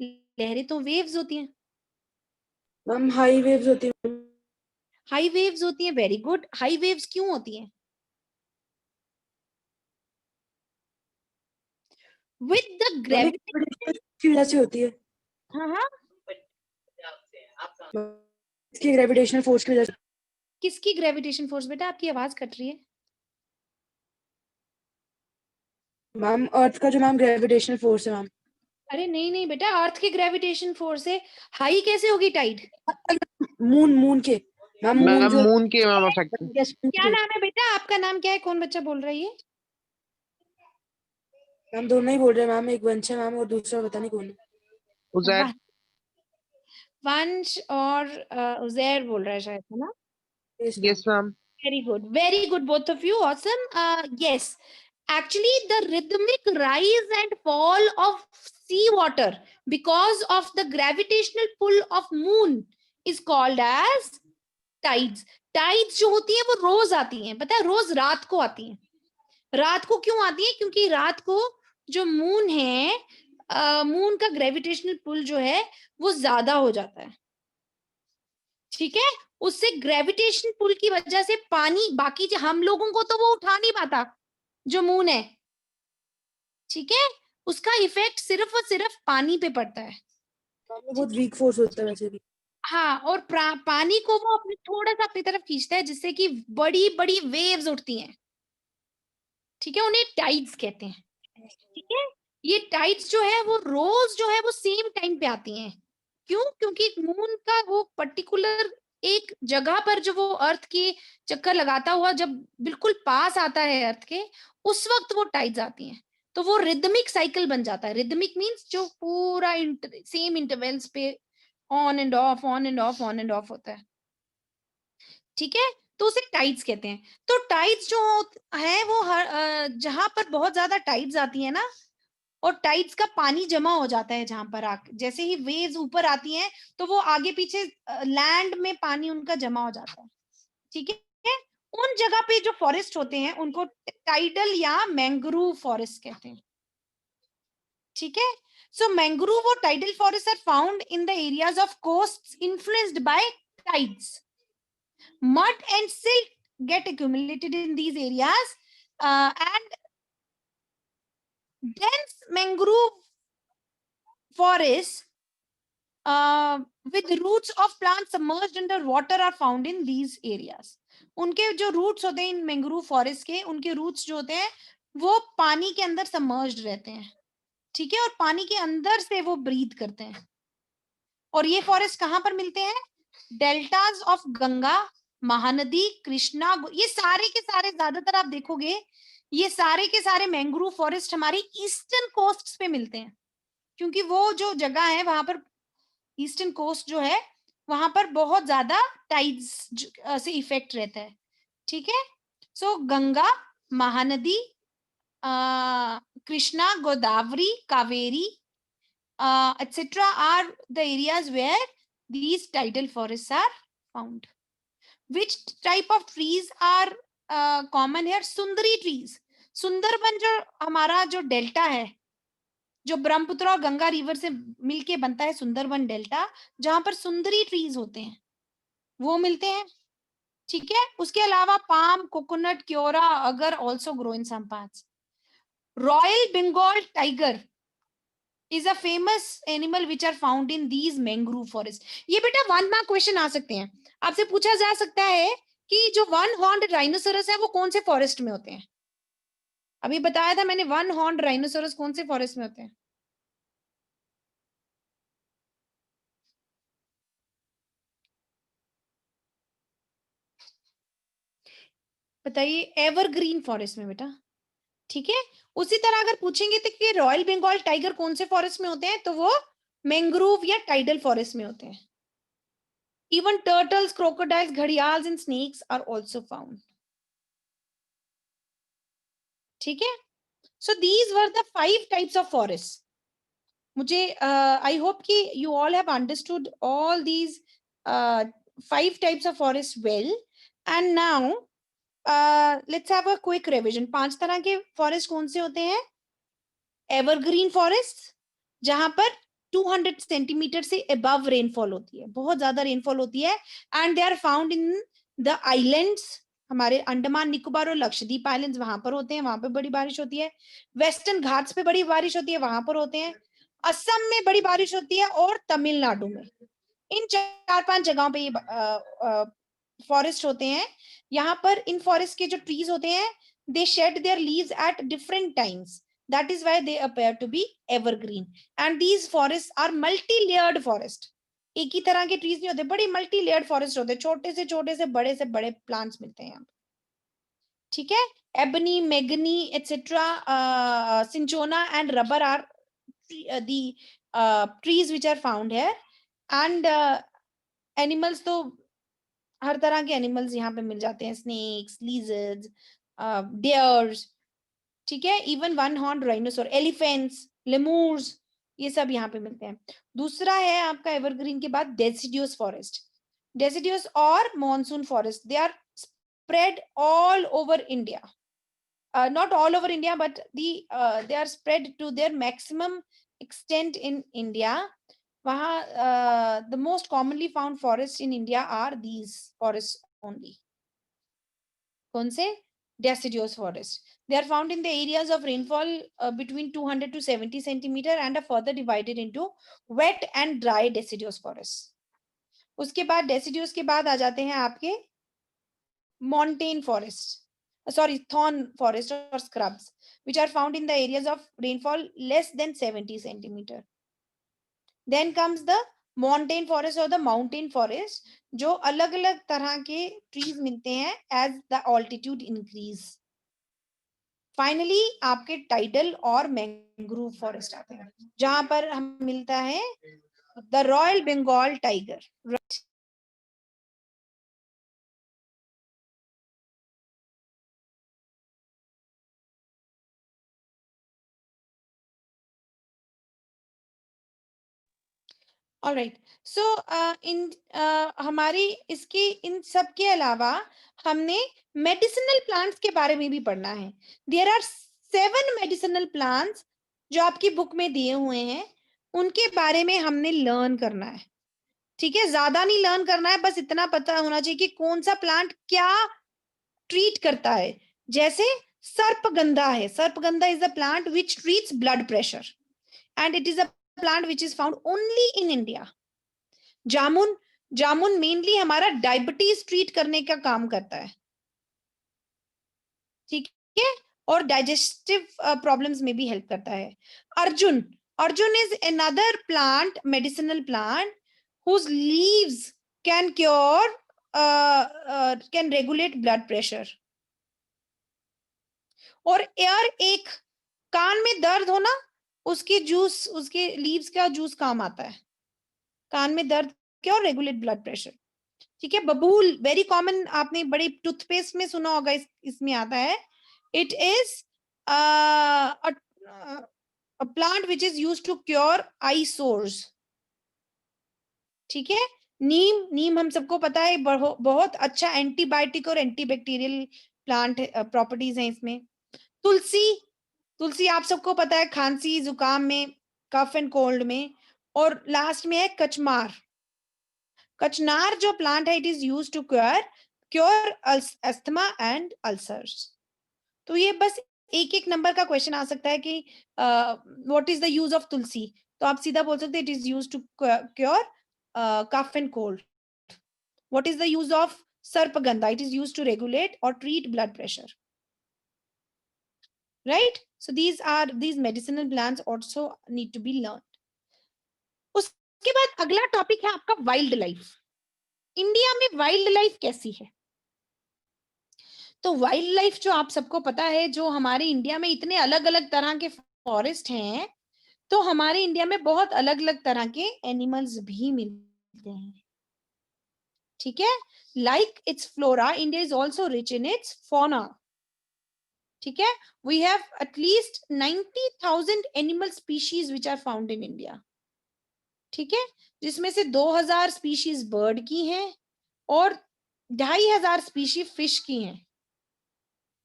लहरें तो वेव्स होती हैं। मैम हाई वेव्स होती है। हाई वेव्स होती हैं, वेरी गुड। हाई वेव्स क्यों होती हैं? विद द ग्रेविटी की वजह से होती है। हाँ हाँ, इसकी ग्रेविटेशनल फोर्स की वजह से। किसकी ग्रेविटेशन फोर्स बेटा? आपकी आवाज कट रही है। मैम अर्थ का जो मैम ग्रेविटेशनल फोर्स है मैम। अरे नहीं नहीं बेटा, अर्थ की ग्रेविटेशन फोर्स से हाई कैसे होगी टाइड? मून के मैम, मून मैम जो मून के मैम इफेक्ट। क्या नाम है बेटा आपका? नाम क्या है? कौन बच्चा बोल रहा है ये? मैम दोनों ही बोल रहे हैं मैम, एक वंश है मैम और दूसरा पता नहीं कौन है। उजैर। वंश और उजैर बोल रहा है शायद, है ना? Yes ma'am. very good both of you, awesome. Yes, actually the rhythmic rise and fall of sea water because of the gravitational pull of moon is called as tides. Tides जो होती है वो रोज आती हैं, पता है? रोज रात को आती हैं। रात को क्यों आती है? क्योंकि रात को जो मून है, मून का ग्रेविटेशनल पुल जो है वो ज्यादा हो जाता है, ठीक है? उससे ग्रेविटेशन पुल की वजह से पानी, बाकी हम लोगों को तो वो उठा नहीं पाता जो मून है, ठीक है? उसका इफेक्ट सिर्फ और सिर्फ पानी पे पड़ता है। बहुत वीक फोर्स होता है वैसे भी। हाँ, और पानी को वो अपने थोड़ा सा अपनी तरफ खींचता है जिससे कि बड़ी बड़ी वेव्स उठती हैं, ठीक है? उन्हें टाइड्स कहते हैं, ठीक है? ये टाइड्स जो है वो रोज जो है वो सेम टाइम पे आती हैं। क्यों? क्योंकि मून का वो पर्टिकुलर एक जगह पर जो वो अर्थ के चक्कर लगाता हुआ जब बिल्कुल पास आता है अर्थ के, उस वक्त वो टाइड्स आती हैं। तो वो रिदमिक साइकिल बन जाता है। रिदमिक मींस जो पूरा सेम इंटरवल्स पे on end of, on end of, on end of होता है, ठीक है? तो उसे टाइड्स कहते हैं। तो टाइड्स जो है वो जहां पर बहुत ज्यादा टाइड्स आती है ना, और टाइड्स का पानी जमा हो जाता है जहां पर जैसे ही वेव्स ऊपर आती हैं तो वो आगे पीछे लैंड में पानी उनका जमा हो जाता है, ठीक है? उन जगह पे जो फॉरेस्ट होते हैं उनको टाइडल या मैंग्रोव फॉरेस्ट कहते हैं, ठीक है? सो मैंग्रोव और tidal forest are found in the areas of coasts influenced by tides. Mud and silt get accumulated in these areas, and dense mangrove forests with roots of plants submerged under water are found in these areas. उनके जो roots होते हैं इन mangrove forest के, उनके roots जो होते हैं वो पानी के अंदर सबमर्ज्ड रहते हैं, ठीक है? और पानी के अंदर से वो ब्रीथ करते हैं। और ये फॉरेस्ट कहाँ पर मिलते हैं? डेल्टाज ऑफ गंगा, महानदी, कृष्णा, ये सारे के सारे, ज्यादातर आप देखोगे ये सारे के सारे मैंग्रोव फॉरेस्ट हमारी ईस्टर्न कोस्ट पे मिलते हैं, क्योंकि वो जो जगह है वहां पर, ईस्टर्न कोस्ट जो है वहां पर बहुत ज्यादा टाइड्स से इफेक्ट रहता है, ठीक है? सो Ganga, Mahanadi, Krishna, Godavari, Kaveri, etc. are the areas where these tidal forests are found. Which type of trees are common here? Sundari trees. Sundarban जो हमारा जो डेल्टा है, जो ब्रह्मपुत्र और गंगा रिवर से मिलके बनता है सुंदरबन डेल्टा, जहां पर सुंदरी ट्रीज होते हैं वो मिलते हैं, ठीक है? उसके अलावा palm, coconut, keora, agar also grow in some parts. Royal Bengal tiger is a famous animal which are found in these mangrove forest. ये बेटा 1 मार्क क्वेश्चन आ सकते हैं, आपसे पूछा जा सकता है कि जो वन हॉर्न्ड राइनोसोरस है वो कौन से फॉरेस्ट में होते हैं? अभी बताया था मैंने, वन हॉर्न्ड राइनोसोरस कौन से फॉरेस्ट में होते हैं? बताइए। एवरग्रीन फॉरेस्ट में बेटा, ठीक है। उसी तरह अगर पूछेंगे तो कि रॉयल बंगाल टाइगर कौन से फॉरेस्ट में होते हैं, तो वो मैंग्रोव या टाइडल फॉरेस्ट में होते हैं। Even turtles, crocodiles, gharials and snakes are also found. ठीक है। So these were the 5 types of forest. मुझे आई होप कि you all have understood all these 5 types of forest well. And now let's have a quick revision. 5 तरह के forest कौन से होते हैं? एवरग्रीन फॉरेस्ट, जहां पर 200 सेंटीमीटर से अबव रेनफॉल होती है, बहुत ज्यादा रेनफॉल होती है। And they are found in the islands, हमारे अंडमान निकोबार और लक्षद्वीप आइलैंड्स, वहां पर होते हैं, वहां पर बड़ी बारिश होती है। वेस्टर्न घाट्स पे बड़ी बारिश होती है, वहां पर होते हैं। असम में बड़ी बारिश होती है और तमिलनाडु में। इन 4-5 जगहों पे ये फॉरेस्ट होते हैं। यहाँ पर इन फॉरेस्ट के जो ट्रीज होते हैं, they shed their leaves at different times, that is why they appear to be evergreen, and these forests are multi-layered forest। एक ही तरह के ट्रीज नहीं होते, बड़ी मल्टी लेयर्ड फॉरेस्ट होते हैं, छोटे से बड़े प्लांट्स मिलते हैं यहाँ पे। ठीक है। Ebony, mahogany etcetera, cinchona and rubber are the trees which are found here। and animals तो हर तरह के एनिमल्स यहाँ पे मिल जाते हैं, स्नेक्स, लीजर्ड्स, डेयर्स। ठीक है। Even one horn rhinoceros, elephants, lemurs, ये सब यहाँ पे मिलते हैं। दूसरा है आपका एवरग्रीन के बाद डेसिडियस फॉरेस्ट। डेसिडियस और monsoon forest, they are spread all over India, not all over India, but they are spread to their maximum extent in India। वहाँ the most commonly found forests in India are these forests only। कौन से? Deciduous forest। They are found in the areas of rainfall between 200 to 70 centimeter and are further divided into wet and dry deciduous forests। उसके बाद deciduous के बाद आ जाते हैं आपके montane forest, sorry, thorn forest or scrubs, which are found in the areas of rainfall less than 70 centimeter। Then comes the montane forest or the mountain forest, जो अलग अलग तरह के trees मिलते हैं as the altitude increase। Finally आपके tidal और mangrove forest आते हैं, जहां पर हम मिलता है the royal Bengal tiger. Right. Alright. So इन हमारी इसकी इन सब के अलावा हमने मेडिसिनल प्लांट्स के बारे में भी पढ़ना है। देयर आर 7 मेडिसिनल प्लांट्स जो आपकी बुक में दिए हुए हैं, उनके बारे में हमने लर्न करना है। ठीक है। ज्यादा नहीं लर्न करना है, बस इतना पता होना चाहिए कि कौन सा प्लांट क्या ट्रीट करता है। जैसे सर्पगंधा है, sarpagandha is a plant which treats blood pressure and it is a plant which is found only in India. जामुन, जामुन मेनली हमारा डायबिटीज ट्रीट करने का काम करता है। ठीक है। और डाइजेस्टिव प्रॉब्लम्स में भी हेल्प करता है। Arjun, Arjun is another plant, medicinal plant whose leaves can cure can regulate blood pressure। और यार एक कान में दर्द हो ना, उसके जूस, उसके लीव्स का जूस काम आता है कान में दर्द के और रेगुलेट ब्लड प्रेशर। ठीक है। बबूल वेरी कॉमन, आपने बड़े टूथपेस्ट में सुना होगा, इसमें आता है। It is a plant which is used to cure eye sores। ठीक है। नीम, नीम हम सबको पता है बहुत अच्छा एंटीबायोटिक और एंटीबैक्टीरियल प्लांट प्रॉपर्टीज हैं इसमें। तुलसी, तुलसी आप सबको पता है खांसी जुकाम में, कफ एंड कोल्ड में। और लास्ट में है कचमार। कचनार जो प्लांट है, it is used to cure asthma and ulcers. तो ये बस एक एक नंबर का क्वेश्चन आ सकता है कि what is the use of tulsi, तो आप सीधा बोल सकते हैं it is used to cure cough and cold. What is the use of sarpagandha, it is used to regulate और treat blood pressure. Right. So these medicinal plants also need to be learned। उसके बाद अगला topic है आपका wild life. India में wild life कैसी है? तो वाइल्ड लाइफ जो आप सबको पता है, जो हमारे इंडिया में इतने अलग अलग तरह के फॉरेस्ट हैं, तो हमारे इंडिया में बहुत अलग अलग तरह के एनिमल्स भी मिलते हैं, ठीक है। Like its flora, India is also rich in its fauna, ठीक है। We have at least 90,000 animal species which are found in India, ठीक है, जिसमें से 2000 स्पीशीज बर्ड की हैं और 2500 स्पीशीज फिश की हैं,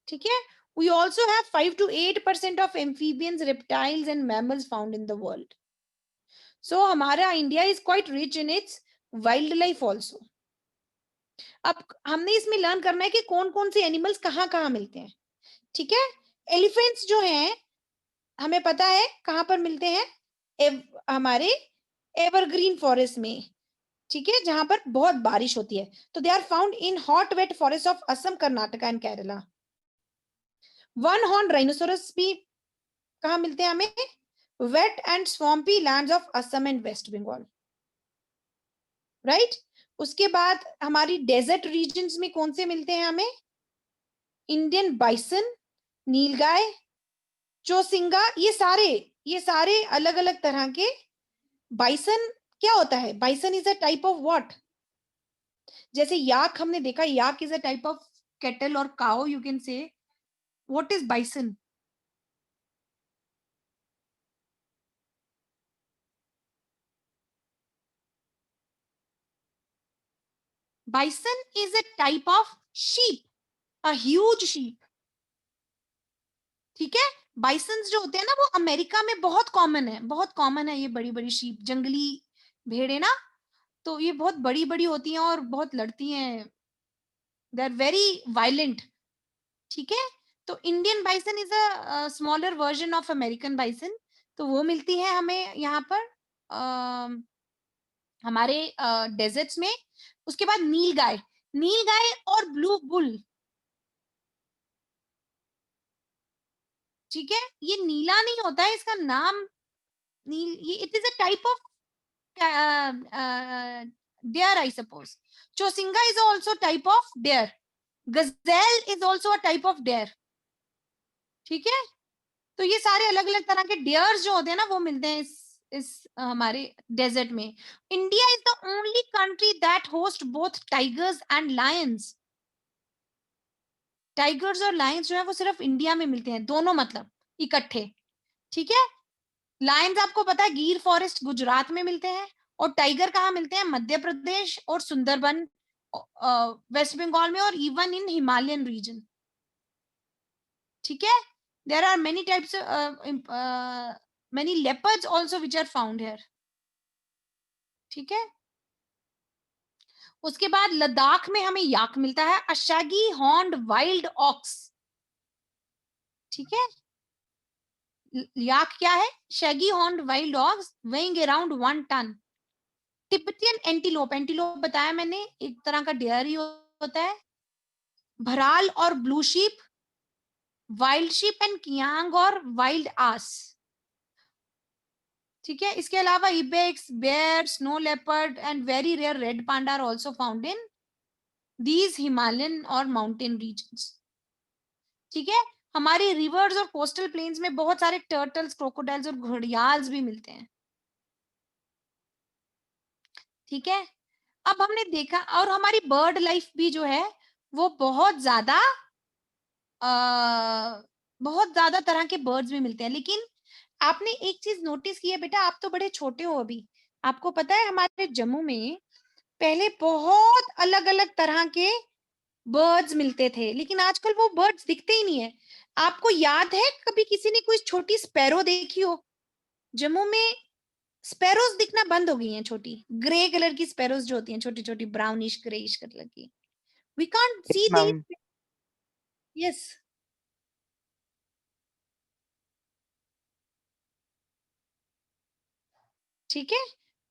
ठीक है। We also have 5 to 8% of amphibians, reptiles and mammals found in the world. So हमारा India is quite rich in its wildlife also. अब हमने इसमें लर्न करना है कि कौन कौन से एनिमल्स कहाँ कहाँ मिलते हैं, ठीक है। एलिफेंट्स जो हैं हमें पता है कहाँ पर मिलते हैं, हमारे एवरग्रीन फॉरेस्ट में, ठीक है, जहां पर बहुत बारिश होती है। तो they are found in hot wet forest of Assam, Karnataka and Kerala. One horn rhinoceros भी कहाँ मिलते हैं हमें, wet and swampy lands of Assam and West Bengal, right. उसके बाद हमारी डेजर्ट रीजन्स में कौन से मिलते हैं हमें, इंडियन बाइसन, नीलगाय, चोसिंगा, ये सारे अलग अलग तरह के। बाइसन क्या होता है, bison is a type of what, जैसे याक हमने देखा, yak is a type of cattle और cow, you can say what is bison. Bison is a type of sheep, a huge sheep, ठीक है। बाइसन्स जो होते हैं ना वो अमेरिका में बहुत कॉमन है, बहुत कॉमन है ये बड़ी बड़ी शीप, जंगली भेड़े ना, तो ये बहुत बड़ी बड़ी होती हैं और बहुत लड़ती हैं, दे आर वेरी वायलेंट, ठीक है। तो Indian bison is a smaller version of American bison, तो वो मिलती है हमें यहाँ पर हमारे डेजर्ट्स में। उसके बाद नीलगाय, नीलगाय और ब्लू बुल, ठीक है, ये नीला नहीं होता है, इसका नाम नील, ये it is a type of deer I suppose. Chosinga is also type of deer. Gazelle is also a type of deer, ठीक है। तो ये सारे अलग अलग तरह के डियर्स जो होते हैं ना वो मिलते हैं इस हमारे डेजर्ट में। India is the only country that host both tigers and Lions, tigers और लायंस जो है वो सिर्फ इंडिया में मिलते हैं, दोनों मतलब इकट्ठे, ठीक है। लायंस आपको पता है गिर फॉरेस्ट गुजरात में मिलते हैं, और टाइगर कहाँ मिलते हैं, मध्य प्रदेश और सुंदरबन वेस्ट बंगाल में, और इवन इन हिमालयन रीजन, ठीक है। There are many types, many leopards also which are found here, ठीक है। उसके बाद लद्दाख में हमें याक मिलता है, a shaggy horned wild ox, ठीक है। याक क्या है, shaggy horned wild ox weighing around 1 ton. Tibetan antelope, antelope बताया मैंने एक तरह का डेयर ही होता है। भराल और blue sheep, wild sheep and kiang और वाइल्ड आस, ठीक है। इसके अलावा ibex, bear, snow leopard and very rare red panda are also found in these Himalayan और माउंटेन रीजन्स, ठीक है। हमारी रिवर्स और कोस्टल प्लेन्स में बहुत सारे टर्टल्स, क्रोकोडाइल्स और घड़ियाल्स भी मिलते हैं, ठीक है। अब हमने देखा, और हमारी बर्ड लाइफ भी जो है वो बहुत ज्यादा तरह के बर्ड्स भी मिलते हैं। लेकिन आपने एक चीज नोटिस की है बेटा, आप तो बड़े छोटे हो अभी, आपको पता है हमारे जम्मू में पहले बहुत अलग अलग तरह के बर्ड्स मिलते थे, लेकिन आजकल वो बर्ड्स दिखते ही नहीं है। आपको याद है कभी किसी ने कोई छोटी स्पैरो देखी हो? जम्मू में स्पैरोज दिखना बंद हो गई हैं, छोटी ग्रे कलर की स्पैरोज जो होती हैं, छोटी छोटी ब्राउनिश ग्रेइश कलर की, we can't see ma'am. These. Yes, ठीक है,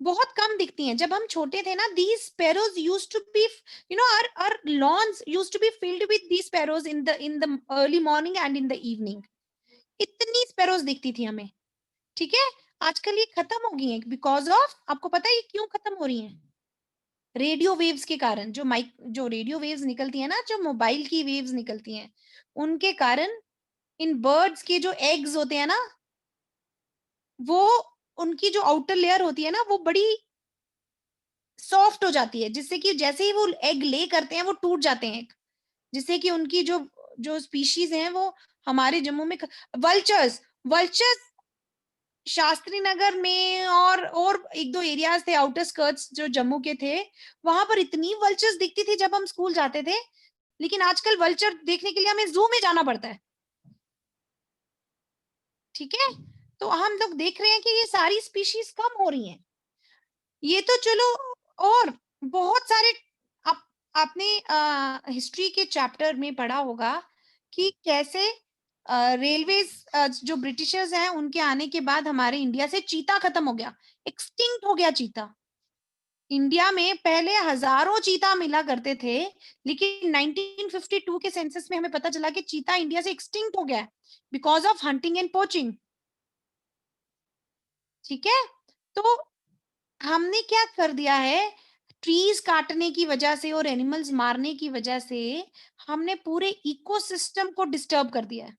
बहुत कम दिखती हैं। जब हम छोटे थे ना, these sparrows used to be, you know, our lawns used to be filled with these sparrows in the early morning and in the evening. इतनी sparrows दिखती थी हमें, ठीक है। आजकल ये खत्म हो गई हैं बिकॉज ऑफ, आपको पता है ये क्यों खत्म हो रही हैं? रेडियो वेव्स के कारण, जो रेडियो वेव्स निकलती है ना, जो मोबाइल की वेव्स निकलती हैं, उनके कारण इन बर्ड्स के जो एग्स होते हैं ना, वो उनकी जो आउटर लेयर होती है ना, वो बड़ी सॉफ्ट हो जाती है, जिससे कि जैसे ही वो एग ले करते हैं वो टूट जाते हैं, जिससे कि उनकी जो जो स्पीशीज हैं वो हमारे जम्मू में वल्चर्स वल्चर्स शास्त्री नगर में और एक दो एरियाज थे आउटर स्कर्ट्स जो जम्मू के थे, वहां पर इतनी वल्चर्स दिखती थी जब हम स्कूल जाते थे, लेकिन आजकल वल्चर देखने के लिए हमें जू में जाना पड़ता है। ठीक है, तो हम लोग देख रहे हैं कि ये सारी स्पीशीज कम हो रही हैं। ये तो चलो, और बहुत सारे आप आपने हिस्ट्री के चैप्टर में पढ़ा होगा कि कैसे रेलवेज जो ब्रिटिशर्स हैं उनके आने के बाद हमारे इंडिया से चीता खत्म हो गया, एक्सटिंक्ट हो गया चीता। इंडिया में पहले हजारों चीता मिला करते थे, लेकिन 1952 के सेंसस में हमें पता चला कि चीता इंडिया से एक्सटिंक्ट हो गया because of hunting and poaching. ठीक है, तो हमने क्या कर दिया है, ट्रीज काटने की वजह से और एनिमल्स मारने की वजह से हमने पूरे इकोसिस्टम को डिस्टर्ब कर दिया है।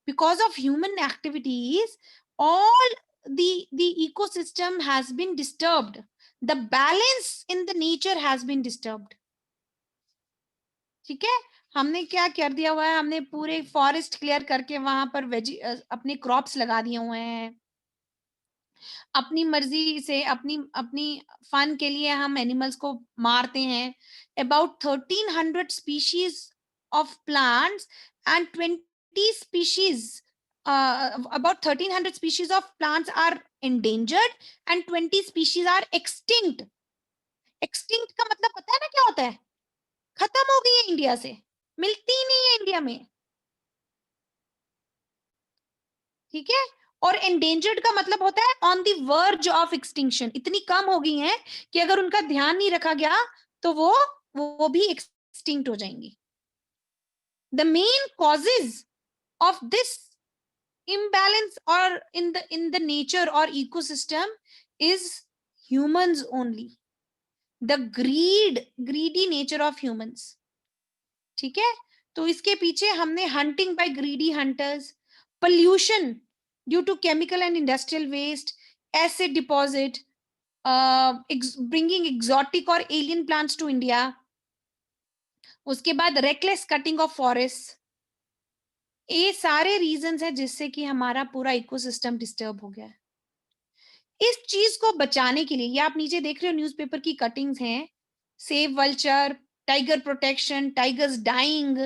Because of human activities all the ecosystem has been disturbed, the balance in the nature has been disturbed। ठीक है, हमने क्या कर दिया हुआ है, हमने पूरे फॉरेस्ट क्लियर करके वहां पर अपने क्रॉप्स लगा दिए हुए हैं, अपनी मर्जी से अपनी अपनी फन के लिए हम एनिमल्स को मारते हैं। About 1300 species of plants and 20 species about 1300 species of plants are endangered and 20 species are extinct। extinct का मतलब पता है ना क्या होता है, खत्म हो गई है इंडिया से, मिलती ही नहीं है इंडिया में। ठीक है, और एंडेंजर्ड का मतलब होता है on the verge of extinction, इतनी कम हो गई हैं कि अगर उनका ध्यान नहीं रखा गया तो वो भी एक्सटिंक्ट हो जाएंगी। The main causes of this imbalance or in the nature or ecosystem is humans only, the greedy nature of humans। ठीक है, तो इसके पीछे हमने hunting by greedy hunters, pollution due to chemical and industrial waste, acid deposit, bringing exotic और alien plants to India, उसके बाद reckless cutting of forest, ये सारे रीजंस हैं जिससे कि हमारा पूरा इकोसिस्टम डिस्टर्ब हो गया है। इस चीज को बचाने के लिए, ये आप नीचे देख रहे हो न्यूज़पेपर की कटिंग्स हैं, save vulture, tiger protection, tigers dying,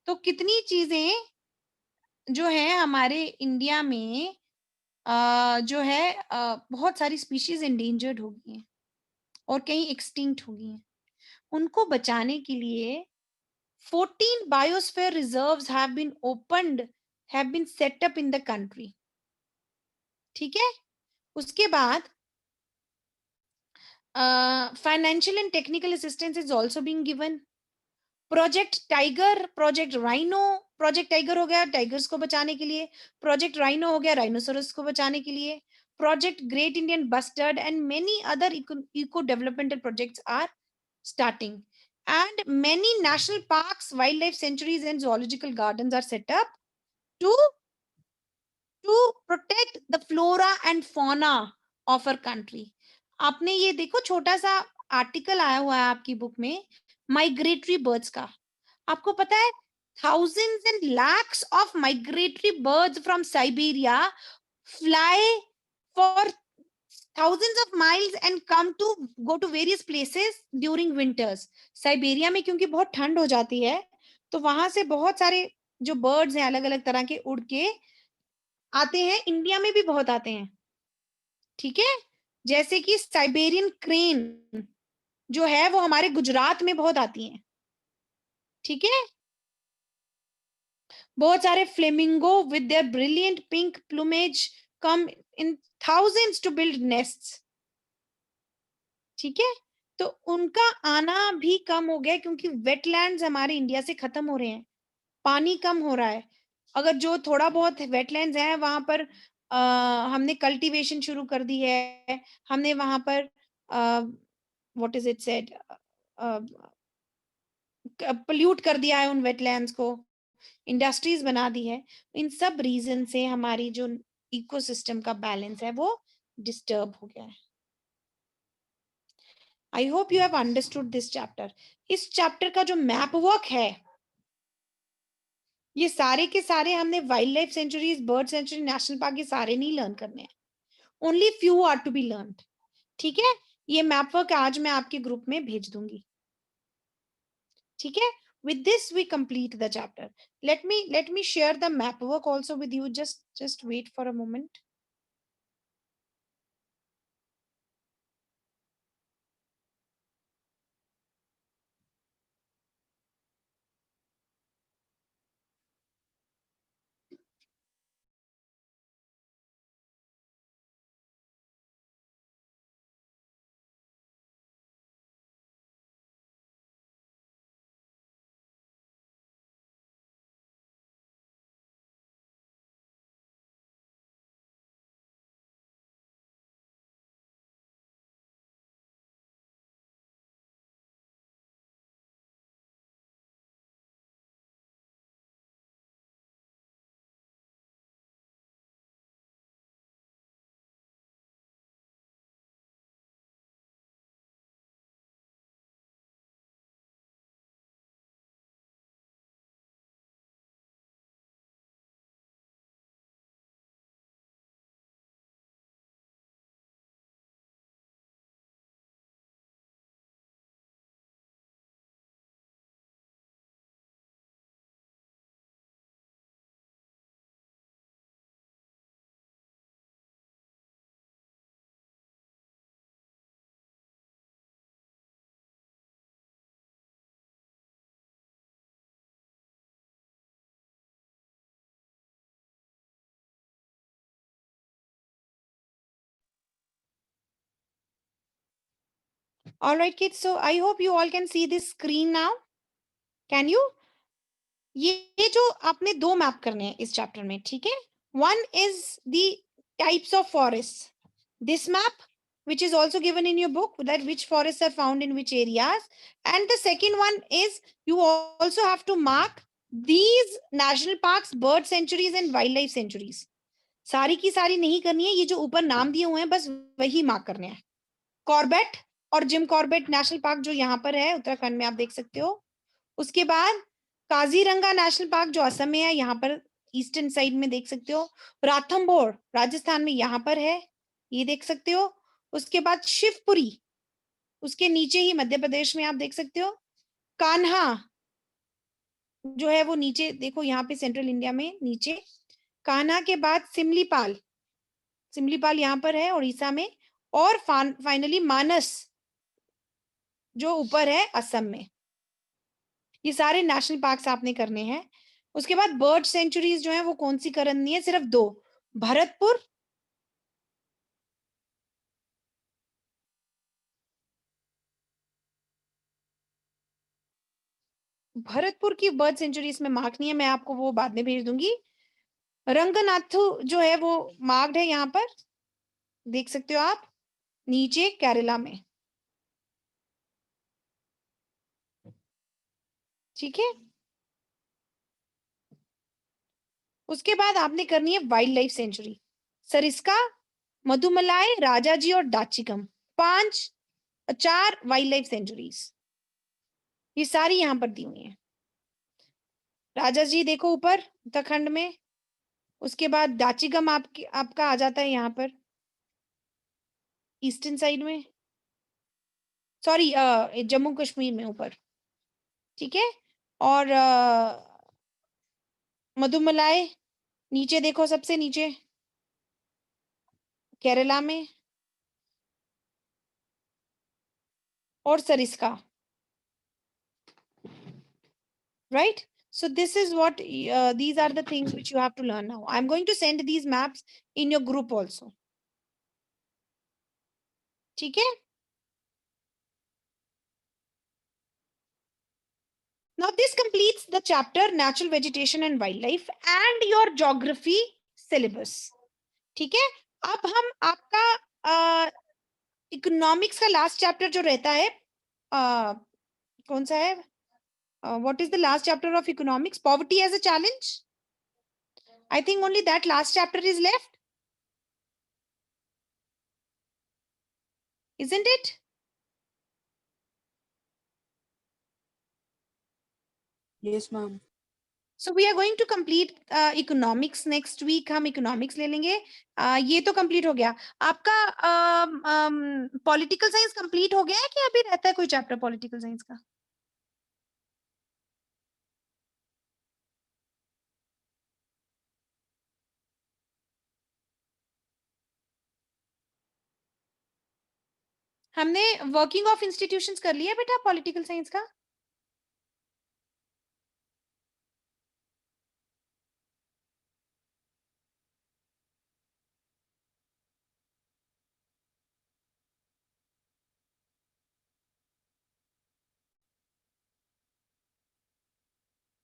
तो कितनी चीजें जो है हमारे इंडिया में जो है बहुत सारी स्पीशीज एंडेंजर्ड हो गई हैं और कहीं एक्सटिंक्ट हो गई हैं। उनको बचाने के लिए 14 biosphere reserves have been set up in the country। ठीक है, उसके बाद financial and technical assistance is also being given। Project tiger, project rhino, project tiger हो गया टाइगर्स को बचाने के लिए, प्रोजेक्ट राइनो हो गया राइनोसोरस को बचाने के लिए, project great Indian bustard and many other eco developmental projects are starting, and many national parks, wildlife sanctuaries and zoological gardens are set up to protect the flora and fauna of our country। आपने ये देखो छोटा सा article आया हुआ है आपकी book में माइग्रेटरी बर्ड्स का, आपको पता है thousands and lakhs of migratory birds from Siberia fly for thousands of miles and go to various places during winters। Siberia में क्योंकि बहुत ठंड हो जाती है तो वहां से बहुत सारे जो बर्ड्स हैं अलग अलग तरह के उड़ के आते हैं, इंडिया में भी बहुत आते हैं। ठीक है, जैसे कि साइबेरियन क्रेन जो है वो हमारे गुजरात में बहुत आती हैं। ठीक है, बहुत सारे flamingo with their brilliant pink plumage come in thousands to build nests। ठीक है, तो उनका आना भी कम हो गया क्योंकि वेटलैंड्स हमारे इंडिया से खत्म हो रहे हैं, पानी कम हो रहा है। अगर जो थोड़ा बहुत वेटलैंड्स है वहां पर हमने कल्टीवेशन शुरू कर दी है, हमने वहां पर what is it said, pollute कर दिया है उन वेटलैंड्स को, इंडस्ट्रीज बना दी है। इन सब रीजन से हमारी जो इकोसिस्टम का बैलेंस है वो डिस्टर्ब हो गया है। I hope you have understood this chapter. इस चैप्टर का जो मैप वर्क है, ये सारे के सारे हमने wild life sanctuaries, bird sanctuary, national park, ये सारे नहीं लर्न करने हैं, only few are to be learn. ठीक है, ये मैप वर्क आज मैं आपके ग्रुप में भेज दूंगी। ठीक है, with this we complete the chapter. Let me share the map work also with you. Just wait for a moment. All right, kids. So I hope you all can see this screen now. Can you? ये जो आपने दो map करने हैं इस chapter में, ठीक है? One is the types of forests. This map, which is also given in your book, that which forests are found in which areas. And the second one is you also have to mark these national parks, bird sanctuaries and wildlife sanctuaries. सारी की सारी नहीं करनी है, ये जो ऊपर नाम दिए हुए हैं बस वही मार्क करने हैं। कॉर्बेट और जिम कॉर्बेट नेशनल पार्क जो यहाँ पर है उत्तराखंड में, आप देख सकते हो। उसके बाद काजीरंगा नेशनल पार्क जो असम में है, यहाँ पर ईस्टर्न साइड में देख सकते हो। राथम्बोर राजस्थान में यहाँ पर है, ये देख सकते हो। उसके बाद शिवपुरी, उसके नीचे ही मध्य प्रदेश में आप देख सकते हो। कान्हा जो है वो नीचे देखो, यहाँ पे सेंट्रल इंडिया में नीचे। कान्हा के बाद सिमलीपाल, सिमलीपाल यहाँ पर है उड़ीसा में। और फाइनली मानस जो ऊपर है असम में। ये सारे नेशनल पार्क्स आपने करने हैं। उसके बाद बर्ड सेंचुरीज जो है वो कौन सी करनी है? सिर्फ दो, भरतपुर भरतपुर की बर्ड सेंचुरी इसमें मार्क नहीं है, मैं आपको वो बाद में भेज दूंगी। रंगनाथु जो है वो मार्क्ड है यहाँ पर, देख सकते हो आप नीचे केरला में। ठीक है, उसके बाद आपने करनी है wild life sanctuary. Sariska, Mudumalai, Rajaji और दाचिकम, 4 वाइल्ड लाइफ सेंचुरीज, ये सारी यहां पर दी हुई है। राजाजी देखो ऊपर उत्तराखंड में। उसके बाद दाचिकम आपका आ जाता है यहाँ पर ईस्टर्न साइड में, सॉरी जम्मू कश्मीर में ऊपर। ठीक है, और मधुमलाई नीचे देखो, सबसे नीचे केरला में। और Sariska, right? So this is what these are the things which you have to learn now. I'm going to send these maps in your group also. ठीक है? Now this completes the chapter natural vegetation and wildlife and your geography syllabus. ठीक है? अब हम आपका economics का last chapter जो रहता है कौन सा है? What is the last chapter of economics? Poverty as a challenge. I think only that last chapter is left. Isn't it? Yes, ma'am. So we are going to complete economics next week. हम economics ले लेंगे. ये तो complete हो गया. आपका political science complete हो गया है कि अभी रहता है कोई chapter political science का? हमने working of institutions कर लिया बेटा political science का?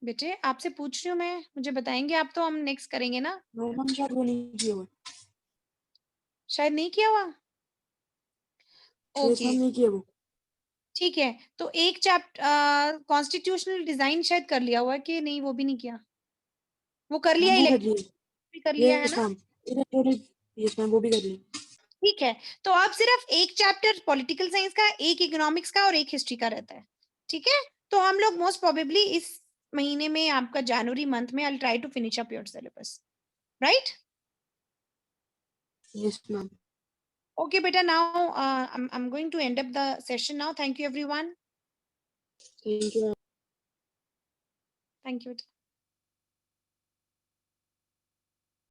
बेटे आपसे पूछ रही हूँ मैं, मुझे बताएंगे आप तो हम नेक्स्ट करेंगे ना? No, ma'am, शायद वो नहीं किया हुआ. शायद नहीं किया हुआ. Yes, ओके ma'am, नहीं किया वो. ठीक है. तो एक चैप्टर कॉन्स्टिट्यूशनल डिजाइन शायद कर लिया हुआ है कि नहीं, वो भी नहीं किया? वो कर लिया, Ma'am, वो कर इलेक्ट्रिक लिए. भी कर लिया है Yes, ना? ma'am. Electronic. Yes, ma'am, वो भी कर लिए. ठीक है. तो अब सिर्फ एक चैप्टर पॉलिटिकल साइंस का, एक इकोनॉमिक्स का और एक हिस्ट्री का रहता है. ठीक है. तो हम लोग मोस्ट प्रोबेबली इस महीने में, आपका जनवरी मंथ में, I try to finish up your syllabus, right? Yes, ma'am. Okay beta, now I'm going to end up the session now. Thank you everyone. Thank you. Thank you.